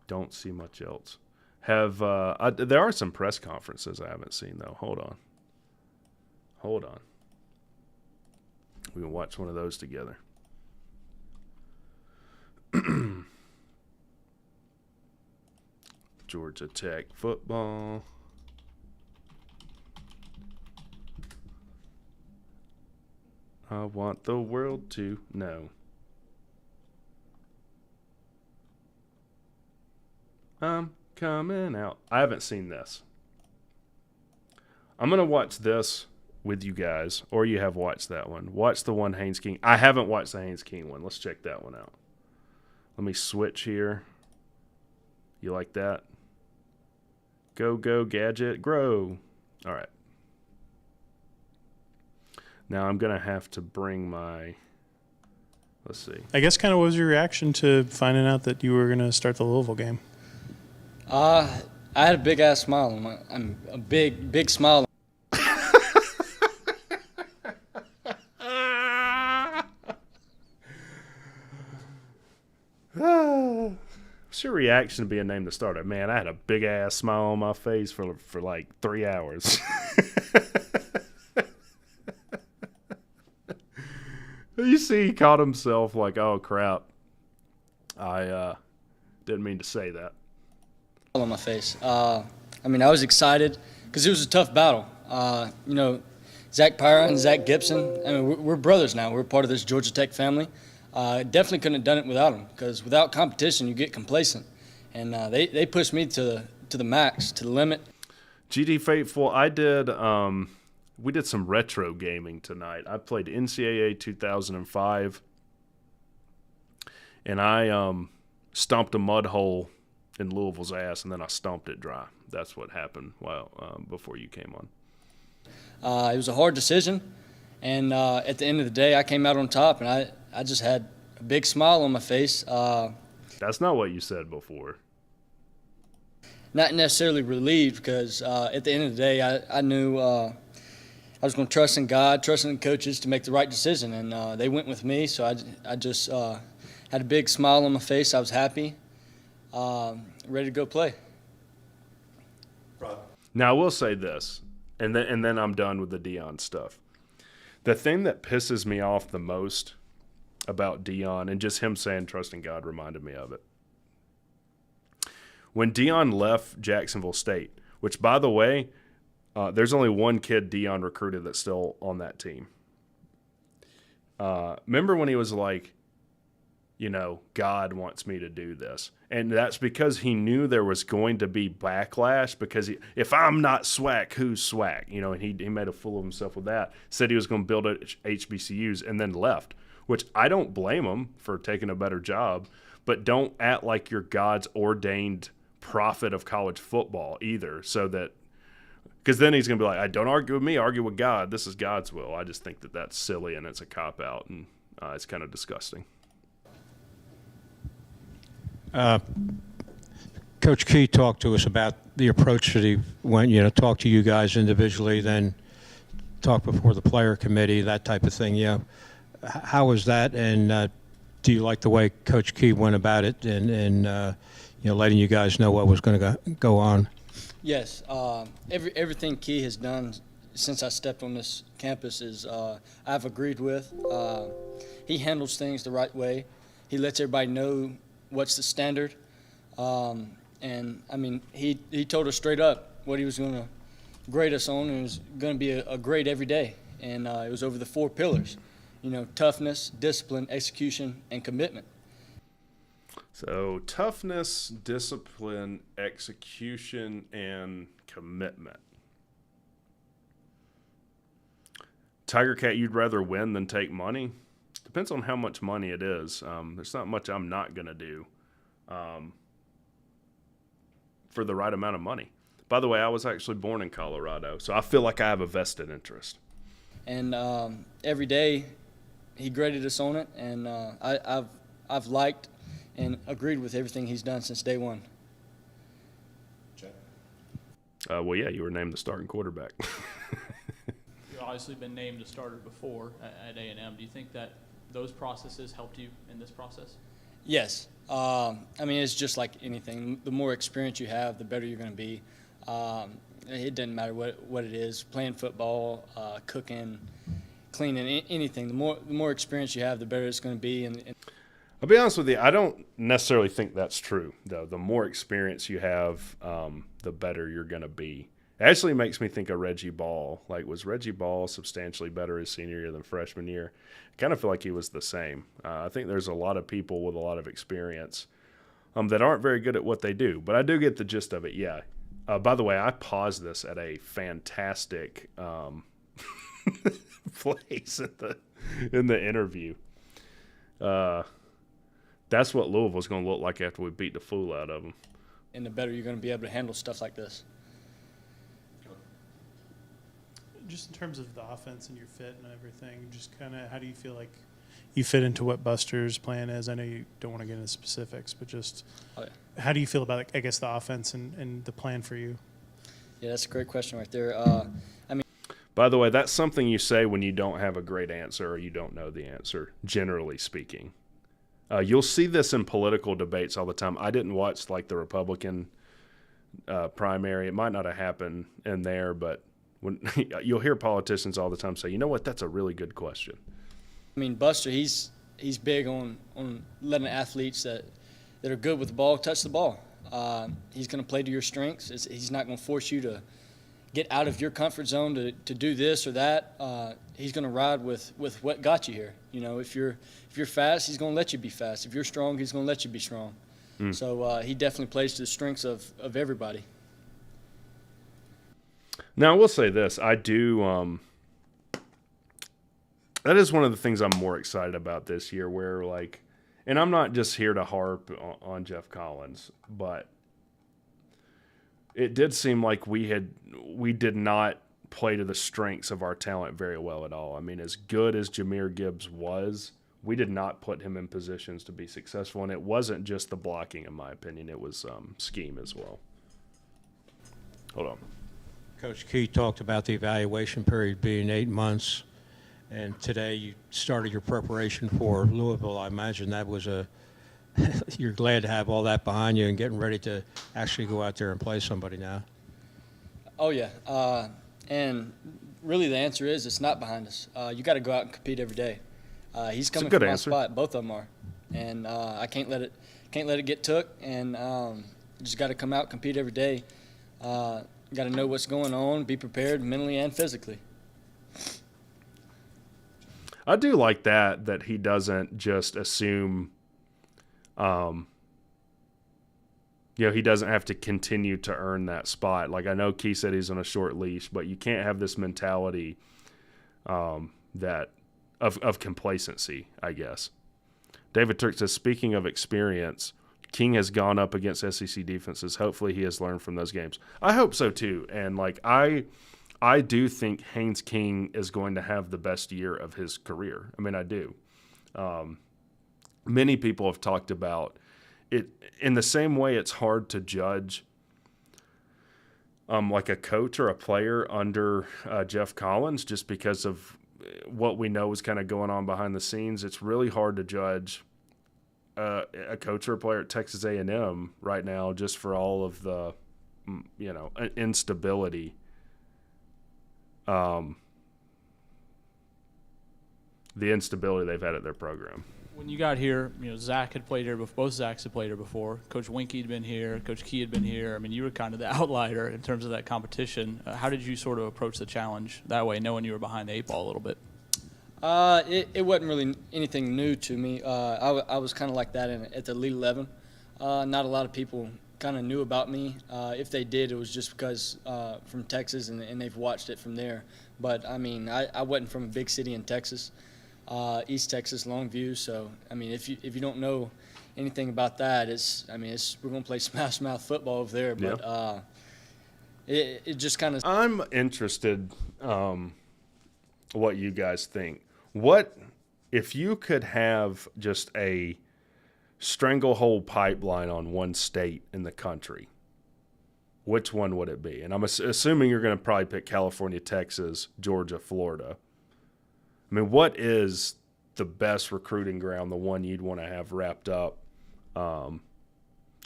Don't see much else. There are some press conferences I haven't seen, though. Hold on. We can watch one of those together. Georgia Tech football. I want the world to know. I'm coming out. I haven't seen this. I'm going to watch this with you guys, or you have watched that one. Watch the one Haynes King. I haven't watched the Haynes King one. Let's check that one out. Let me switch here. You like that? Go, gadget, grow. All right. Now I'm going to have to bring my... Let's see. I guess kind of what was your reaction to finding out that you were going to start the Louisville game? I had a big-ass smile. A big smile. What's your reaction to being named the starter? Man, I had a big ass smile on my face for like 3 hours. You see, he caught himself like, "Oh crap, I didn't mean to say that." On my face. I was excited because it was a tough battle. Zach Pyra and Zach Gibson. We're brothers now. We're part of this Georgia Tech family. Definitely couldn't have done it without them, because without competition, you get complacent. And they pushed me to the max, to the limit. GD Faithful, we did some retro gaming tonight. I played NCAA 2005, and I stomped a mud hole in Louisville's ass, and then I stomped it dry. That's what happened before you came on. It was a hard decision, and at the end of the day, I came out on top, and I just had a big smile on my face. That's not what you said before. Not necessarily relieved, because at the end of the day, I knew I was going to trust in God, trust in the coaches to make the right decision, and they went with me. So I just had a big smile on my face. I was happy, ready to go play. Now I will say this, and then I'm done with the Deion stuff. The thing that pisses me off the most about Deion, and just him saying trust in God reminded me of it. When Deion left Jacksonville State, which, by the way, there's only one kid Deion recruited that's still on that team. Remember when he was like, God wants me to do this. And that's because he knew there was going to be backlash, because if I'm not SWAC, who's SWAC? And he made a fool of himself with that. Said he was going to build HBCUs and then left, which I don't blame him for taking a better job, but don't act like you're God's ordained prophet of college football either, because then he's going to be like, don't argue with me, argue with God. This is God's will. I just think that that's silly, and it's a cop-out, and it's kind of disgusting. Coach Key talked to us about the approach that he went, talk to you guys individually, then talk before the player committee, that type of thing. How was that? And do you like the way Coach Key went about it and letting you guys know what was going to go on? Yes. Everything Key has done since I stepped on this campus is I've agreed with. He handles things the right way. He lets everybody know what's the standard. And, I mean, he told us straight up what he was going to grade us on, and it was going to be a grade every day. And it was over the 4 pillars, toughness, discipline, execution, and commitment. So toughness, discipline, execution, and commitment. Tiger Cat, you'd rather win than take money? Depends on how much money it is. There's not much I'm not going to do for the right amount of money. By the way, I was actually born in Colorado, so I feel like I have a vested interest. And every day he graded us on it, and I've liked and agreed with everything he's done since day one. Well, yeah, you were named the starting quarterback. You've obviously been named a starter before at A&M. Do you think that those processes helped you in this process? Yes. I mean, it's just like anything. The more experience you have, the better you're going to be. It doesn't matter what it is, playing football, cooking, cleaning, anything. The more experience you have, the better it's going to be. And I'll be honest with you, I don't necessarily think that's true, though. The more experience you have, the better you're going to be. It actually makes me think of Reggie Ball. Like, was Reggie Ball substantially better his senior year than freshman year? I kind of feel like he was the same. I think there's a lot of people with a lot of experience that aren't very good at what they do. But I do get the gist of it, yeah. By the way, I paused this at a fantastic place in the interview. That's what Louisville's going to look like after we beat the fool out of them. And the better you're going to be able to handle stuff like this. Just in terms of the offense and your fit and everything, just kind of how do you feel like you fit into what Buster's plan is? I know you don't want to get into specifics, but just how do you feel about, I guess, the offense and the plan for you? Yeah, that's a great question right there. By the way, that's something you say when you don't have a great answer or you don't know the answer, generally speaking. You'll see this in political debates all the time. I didn't watch, like, the Republican primary. It might not have happened in there, but when you'll hear politicians all the time say, you know what, that's a really good question. I mean, Buster, he's big on letting athletes that are good with the ball touch the ball. He's going to play to your strengths. He's not going to force you to get out of your comfort zone to do this or that. He's going to ride with what got you here. If you're fast, he's going to let you be fast. If you're strong, he's going to let you be strong. So he definitely plays to the strengths of everybody. Now, I will say this. I do that is one of the things I'm more excited about this year where, like, and I'm not just here to harp on Jeff Collins, but it did seem like we did not play to the strengths of our talent very well at all. I mean, as good as Jahmyr Gibbs was, we did not put him in positions to be successful, and it wasn't just the blocking, in my opinion. It was scheme as well. Hold on. Coach Key talked about the evaluation period being 8 months, and today you started your preparation for Louisville. I imagine that was you're glad to have all that behind you and getting ready to actually go out there and play somebody now. Oh, yeah. And really the answer is it's not behind us. You got to go out and compete every day. He's coming from my spot. Both of them are. And I can't let it get took, and just got to come out, compete every day. Got to know what's going on, be prepared mentally and physically. I do like that he doesn't just assume, he doesn't have to continue to earn that spot. Like, I know Key said he's on a short leash, but you can't have this mentality that of complacency, I guess. David Turk says, speaking of experience, King has gone up against SEC defenses. Hopefully he has learned from those games. I hope so too. And like I do think Haynes King is going to have the best year of his career. I mean, I do. Many people have talked about it in the same way it's hard to judge like a coach or a player under Jeff Collins, just because of what we know is kind of going on behind the scenes. It's really hard to judge a coach or a player at Texas A&M right now, just for all of the, instability. The instability they've had at their program. When you got here, Zach had played here before. Both Zachs had played here before. Coach Winkie had been here. Coach Key had been here. I mean, you were kind of the outlier in terms of that competition. How did you sort of approach the challenge that way, knowing you were behind the 8 ball a little bit? It wasn't really anything new to me. I was kind of like that at the Elite 11. Not a lot of people kind of knew about me. If they did, it was just because from Texas, and they've watched it from there. But, I mean, I wasn't from a big city in Texas. East Texas, Longview. So, I mean, if you don't know anything about that, we're going to play smash mouth football over there. But it just kind of. I'm interested what you guys think. What if you could have just a stranglehold pipeline on one state in the country? Which one would it be? And I'm assuming you're going to probably pick California, Texas, Georgia, Florida. I mean, what is the best recruiting ground, the one you'd want to have wrapped up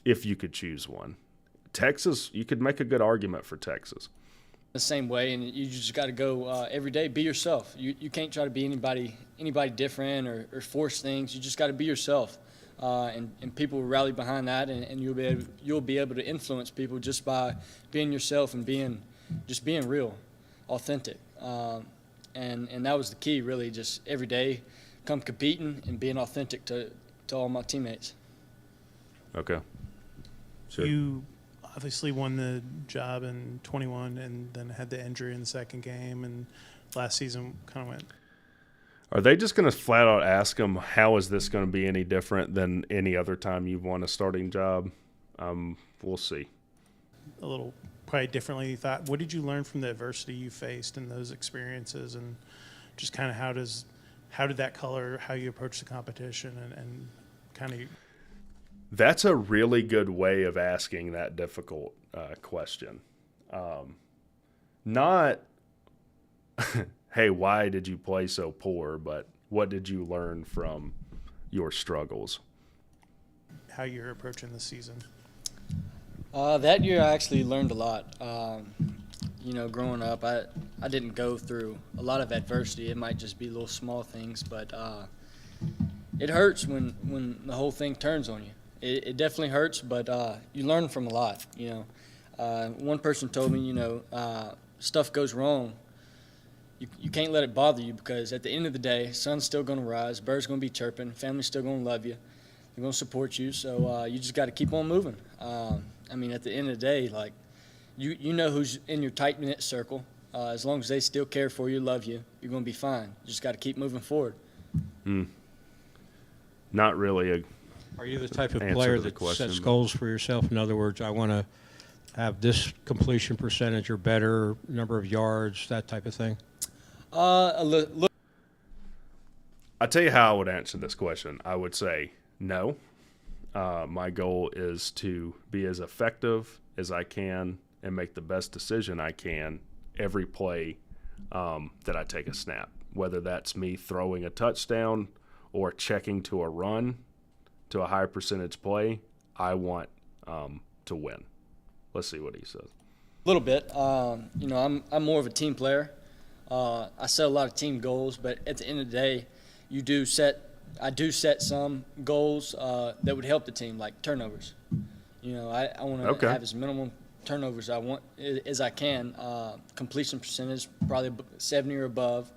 if you could choose one? Texas, you could make a good argument for Texas. The same way, and you just got to go every day, be yourself. You can't try to be anybody different or force things. You just got to be yourself, and people will rally behind that, and you'll be able to influence people just by being yourself and being real, authentic. And that was the key, really, just every day come competing and being authentic to all my teammates. Okay. Sure. You obviously won the job in 21 and then had the injury in the second game, and last season kind of went. Are they just going to flat out ask them, how is this going to be any different than any other time you've won a starting job? We'll see. A little probably differently you thought. What did you learn from the adversity you faced in those experiences, and just kind of how did that color how you approach the competition and kind of? That's a really good way of asking that difficult question. Not, hey, why did you play so poor, but what did you learn from your struggles? How you're approaching the season. That year I actually learned a lot. Growing up, I didn't go through a lot of adversity. It might just be little small things, but it hurts when the whole thing turns on you. It definitely hurts, but you learn from a lot. One person told me, stuff goes wrong. You can't let it bother you, because at the end of the day, sun's still going to rise, birds going to be chirping, family's still going to love you, they're going to support you. So you just got to keep on moving. At the end of the day, like you know who's in your tight knit circle. As long as they still care for you, love you, you're going to be fine. You just got to keep moving forward. Not really a. Are you the type of player that sets goals for yourself? In other words, I want to have this completion percentage or better, number of yards, that type of thing? I'll tell you how I would answer this question. I would say no. My goal is to be as effective as I can and make the best decision I can every play that I take a snap, whether that's me throwing a touchdown or checking to a run to a high percentage play. I want to win. Let's see what he says. A little bit. I'm more of a team player. I set a lot of team goals, but at the end of the day, I do set some goals that would help the team, like turnovers. I want to have as minimum turnovers as I can. Completion percentage probably 70 or above,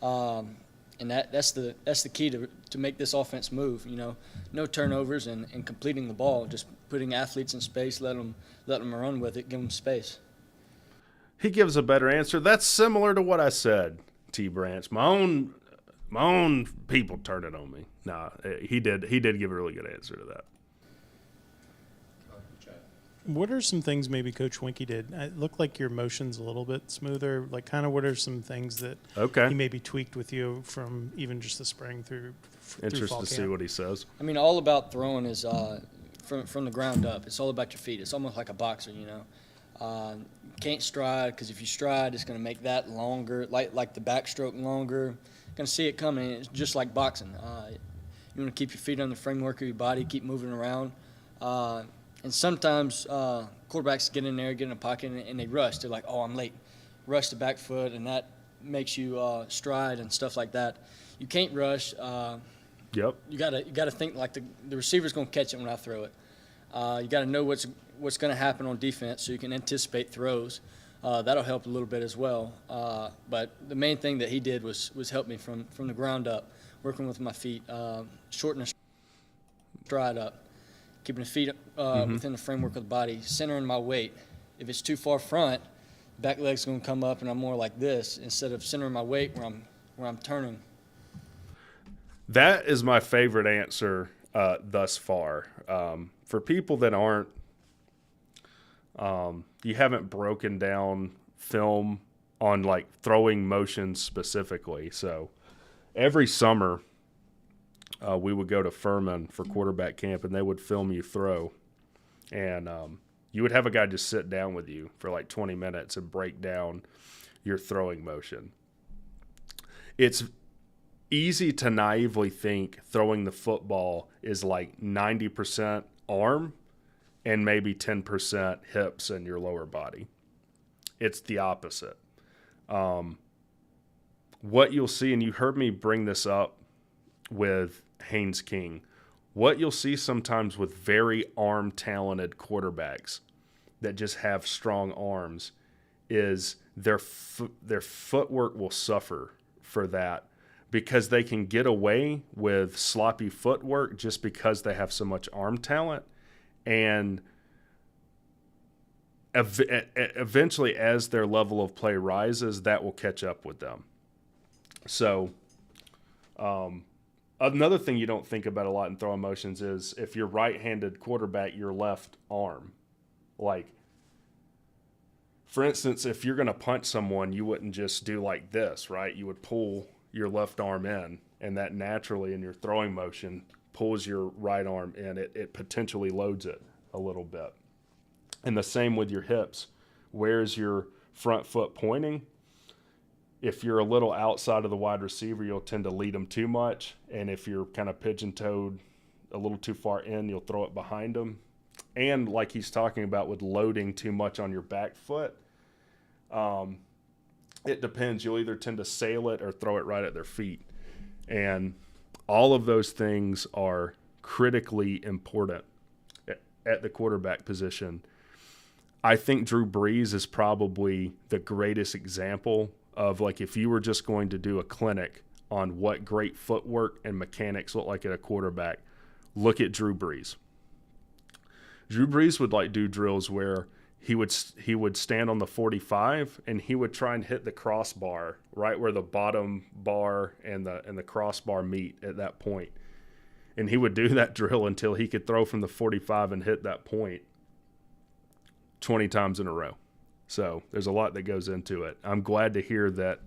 and that's the key to make this offense move. No turnovers and completing the ball, just putting athletes in space, let them run with it, give them space. He gives a better answer. That's similar to what I said, T. Branch. My own people turned it on me. Nah, he did give a really good answer to that. What are some things maybe Coach Winkie did? It looked like your motion's a little bit smoother. Like, kind of what are some things that he maybe tweaked with you from even just the spring through Interested fall to camp? see what he says. All about throwing is from the ground up. It's all about your feet. It's almost like a boxer, Can't stride, because if you stride, it's going to make that longer, like the backstroke longer. You're going to see it coming. It's just like boxing. You want to keep your feet on the framework of your body, keep moving around. And sometimes quarterbacks get in there, get in a pocket, and they rush. They're like, oh, I'm late. Rush the back foot, and that makes you stride and stuff like that. You can't rush. Yep. You gotta think like the receiver's going to catch it when I throw it. You got to know what's going to happen on defense so you can anticipate throws. That'll help a little bit as well. But the main thing that he did was help me from the ground up, working with my feet, shortening the stride up, keeping the feet within the framework of the body, centering my weight. If it's too far front, back leg's going to come up, and I'm more like this instead of centering my weight where I'm turning. That is my favorite answer thus far. For people that aren't, you haven't broken down film on like throwing motions specifically. So every summer we would go to Furman for quarterback camp, and they would film you throw. And you would have a guy just sit down with you for like 20 minutes and break down your throwing motion. It's easy to naively think throwing the football is like 90% arm and maybe 10% hips and your lower body. It's the opposite. What you'll see, and you heard me bring this up with Haynes King, what you'll see sometimes with very arm-talented quarterbacks that just have strong arms is their footwork will suffer for that, because they can get away with sloppy footwork just because they have so much arm talent. And eventually, as their level of play rises, that will catch up with them. So another thing you don't think about a lot in throwing motions is if you're right-handed quarterback, your left arm. Like, for instance, if you're going to punch someone, you wouldn't just do like this, right? You would pull your left arm in, and that naturally in your throwing motion pulls your right arm in. It potentially loads it a little bit. And the same with your hips. Where's your front foot pointing? If you're a little outside of the wide receiver, you'll tend to lead them too much. And if you're kind of pigeon-toed a little too far in, you'll throw it behind them. And like he's talking about with loading too much on your back foot, it depends. You'll either tend to sail it or throw it right at their feet. And all of those things are critically important at the quarterback position. I think Drew Brees is probably the greatest example of, like, if you were just going to do a clinic on what great footwork and mechanics look like at a quarterback, look at Drew Brees. Drew Brees would like do drills where he would stand on the 45 and he would try and hit the crossbar right where the bottom bar and the crossbar meet at that point. And he would do that drill until he could throw from the 45 and hit that point 20 times in a row. So there's a lot that goes into it. I'm glad to hear that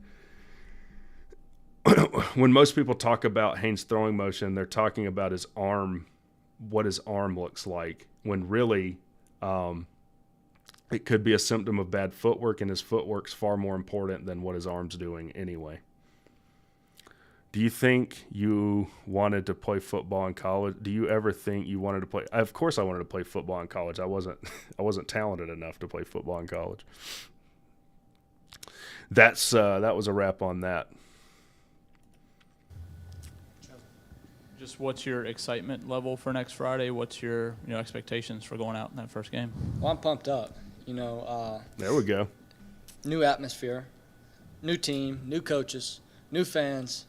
when most people talk about Haynes' throwing motion, they're talking about his arm, what his arm looks like, when really it could be a symptom of bad footwork, and his footwork's far more important than what his arm's doing anyway. Do you think you wanted to play football in college? Do you ever think you wanted to play? Of course I wanted to play football in college. I wasn't talented enough to play football in college. That was a wrap on that. Just what's your excitement level for next Friday? What's your expectations for going out in that first game? Well, I'm pumped up. There we go. New atmosphere, new team, new coaches, new fans.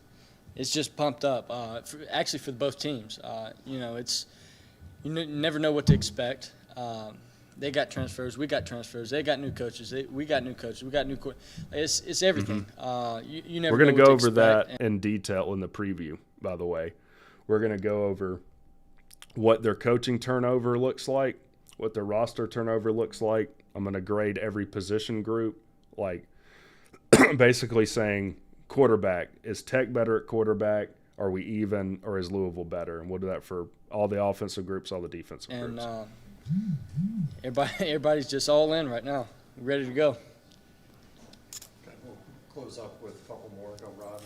It's just pumped up. For both teams. It's you never know what to expect. They got transfers. We got transfers. They got new coaches. We got new coaches. We got new. It's everything. Mm-hmm. You never. We're going know to go what to over expect. that in detail in the preview. By the way, we're going to go over what their coaching turnover looks like, what their roster turnover looks like. I'm going to grade every position group, like basically saying quarterback, is Tech better at quarterback? Are we even, or is Louisville better? And we'll do that for all the offensive groups, all the defensive groups. everybody's just all in right now, ready to go. Okay, we'll close up with a couple more. Go, Rod.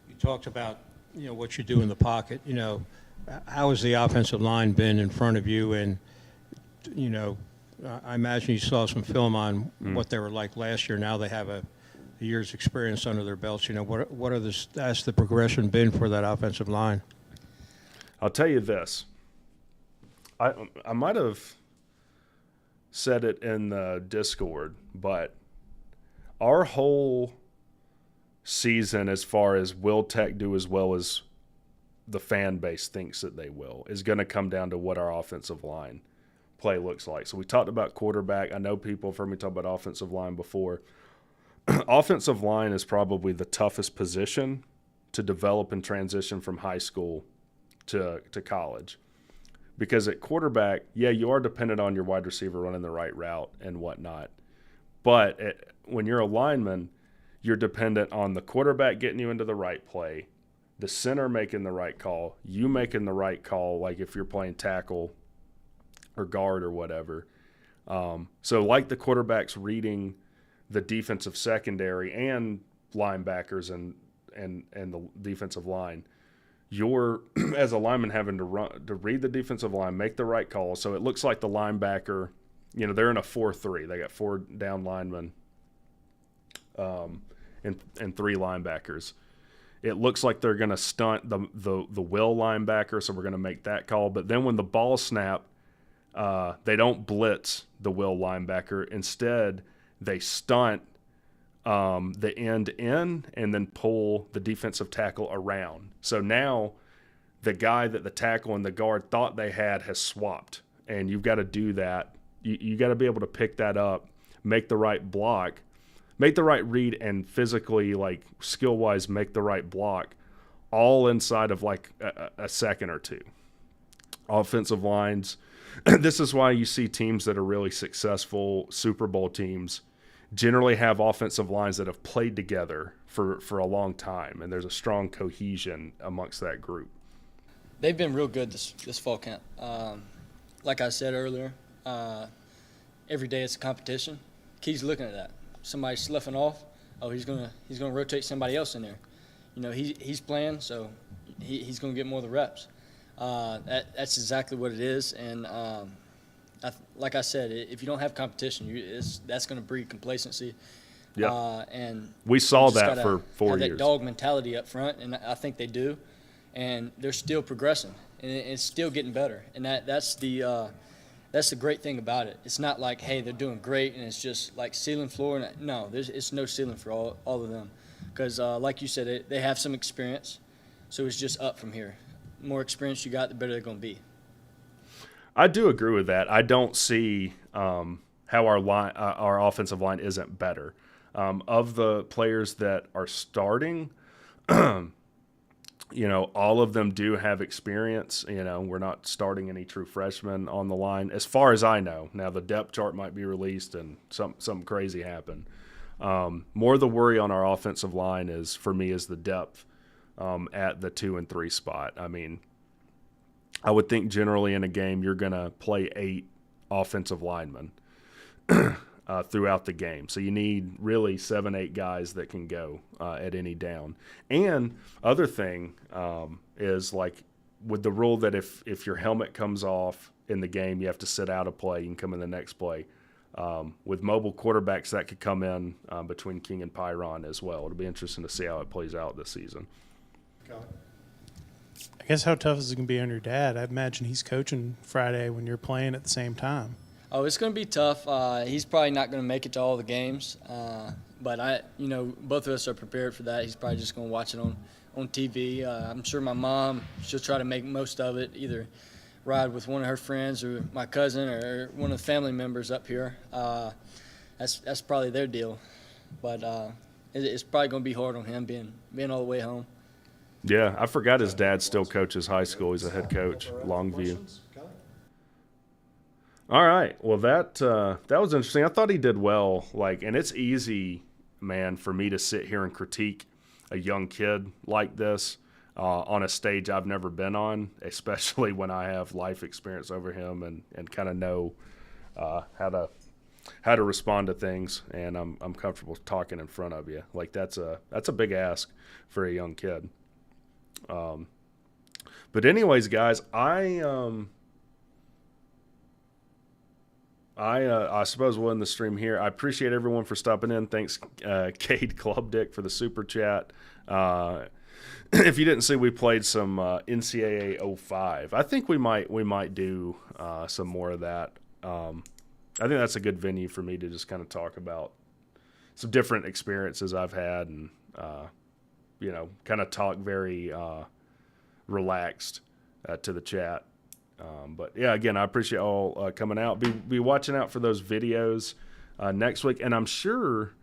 You talked about, what you do in the pocket. How has the offensive line been in front of you? And, I imagine you saw some film on what they were like last year. Now they have a year's experience under their belts. That's the progression been for that offensive line? I'll tell you this. I might have said it in the Discord, but our whole season, as far as will Tech do as well as the fan base thinks that they will, is going to come down to what our offensive line play looks like. So we talked about quarterback. I know people have heard me talk about offensive line before. Offensive line is probably the toughest position to develop and transition from high school to college. Because at quarterback, yeah, you are dependent on your wide receiver running the right route and whatnot. But when you're a lineman, you're dependent on the quarterback getting you into the right play, the center making the right call, you making the right call, like if you're playing tackle or guard or whatever. So like the quarterback's reading the defensive secondary and linebackers and the defensive line, you're, as a lineman, having to read the defensive line, make the right call. So it looks like the linebacker, they're in a 4-3. They got 4 down linemen and 3 linebackers. It looks like they're going to stunt the will linebacker, so we're going to make that call. But then when the ball snap, they don't blitz the will linebacker. Instead, they stunt the end in and then pull the defensive tackle around. So now the guy that the tackle and the guard thought they had has swapped, and you've got to do that. You got to be able to pick that up, make the right block, make the right read, and physically, like skill-wise, make the right block, all inside of like a second or two. Offensive lines, this is why you see teams that are really successful, Super Bowl teams, generally have offensive lines that have played together for a long time, and there's a strong cohesion amongst that group. They've been real good this fall camp. Like I said earlier, every day it's a competition. Key's looking at that. Somebody's sloughing off. Oh, he's gonna rotate somebody else in there. He's playing, so he's gonna get more of the reps. That's exactly what it is, and like I said, if you don't have competition, that's going to breed complacency. Yeah, and we saw that for 4 have years. That dog mentality up front, and I think they do, and they're still progressing, and it's still getting better. And that's the great thing about it. It's not like, hey, they're doing great, and it's just like ceiling floor. No, it's no ceiling for all of them, because like you said, they have some experience, so it's just up from here. The more experience you got, the better they're going to be. I do agree with that. I don't see how our offensive line isn't better. Of the players that are starting, all of them do have experience. We're not starting any true freshmen on the line, as far as I know. Now the depth chart might be released and something crazy happen. More the worry on our offensive line is the depth at the 2 and 3 spot. I mean, I would think generally in a game you're going to play 8 offensive linemen throughout the game. So you need really 7-8 guys that can go at any down. And other thing is, like, with the rule that if your helmet comes off in the game, you have to sit out a play, you can come in the next play. With mobile quarterbacks, that could come in between King and Pyron as well. It'll be interesting to see how it plays out this season. I guess how tough is it going to be on your dad? I imagine he's coaching Friday when you're playing at the same time. Oh, it's going to be tough. He's probably not going to make it to all the games, but both of us are prepared for that. He's probably just going to watch it on TV. I'm sure my mom, she'll try to make most of it, either ride with one of her friends or my cousin or one of the family members up here. That's probably their deal, but it's probably going to be hard on him being all the way home. Yeah, I forgot his dad still coaches high school. He's a head coach, Longview. All right. Well, that was interesting. I thought he did well. And it's easy, man, for me to sit here and critique a young kid like this. on a stage I've never been on, especially when I have life experience over him and kind of know how to respond to things, and I'm comfortable talking in front of you. Like that's a big ask for a young kid. But anyways, guys, I suppose we'll end the stream here. I appreciate everyone for stopping in. Thanks, Cade Clubdick, for the super chat. If you didn't see, we played some NCAA 05. I think we might do some more of that. I think that's a good venue for me to just kind of talk about some different experiences I've had and, kind of talk very relaxed to the chat. But, yeah, again, I appreciate all coming out. Be watching out for those videos next week. And I'm sure,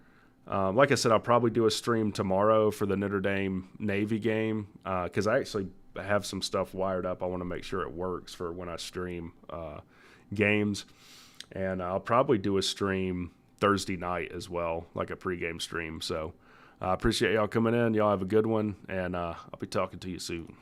like I said, I'll probably do a stream tomorrow for the Notre Dame Navy game because I actually have some stuff wired up. I want to make sure it works for when I stream games. And I'll probably do a stream Thursday night as well, like a pregame stream. So I appreciate y'all coming in. Y'all have a good one, and I'll be talking to you soon.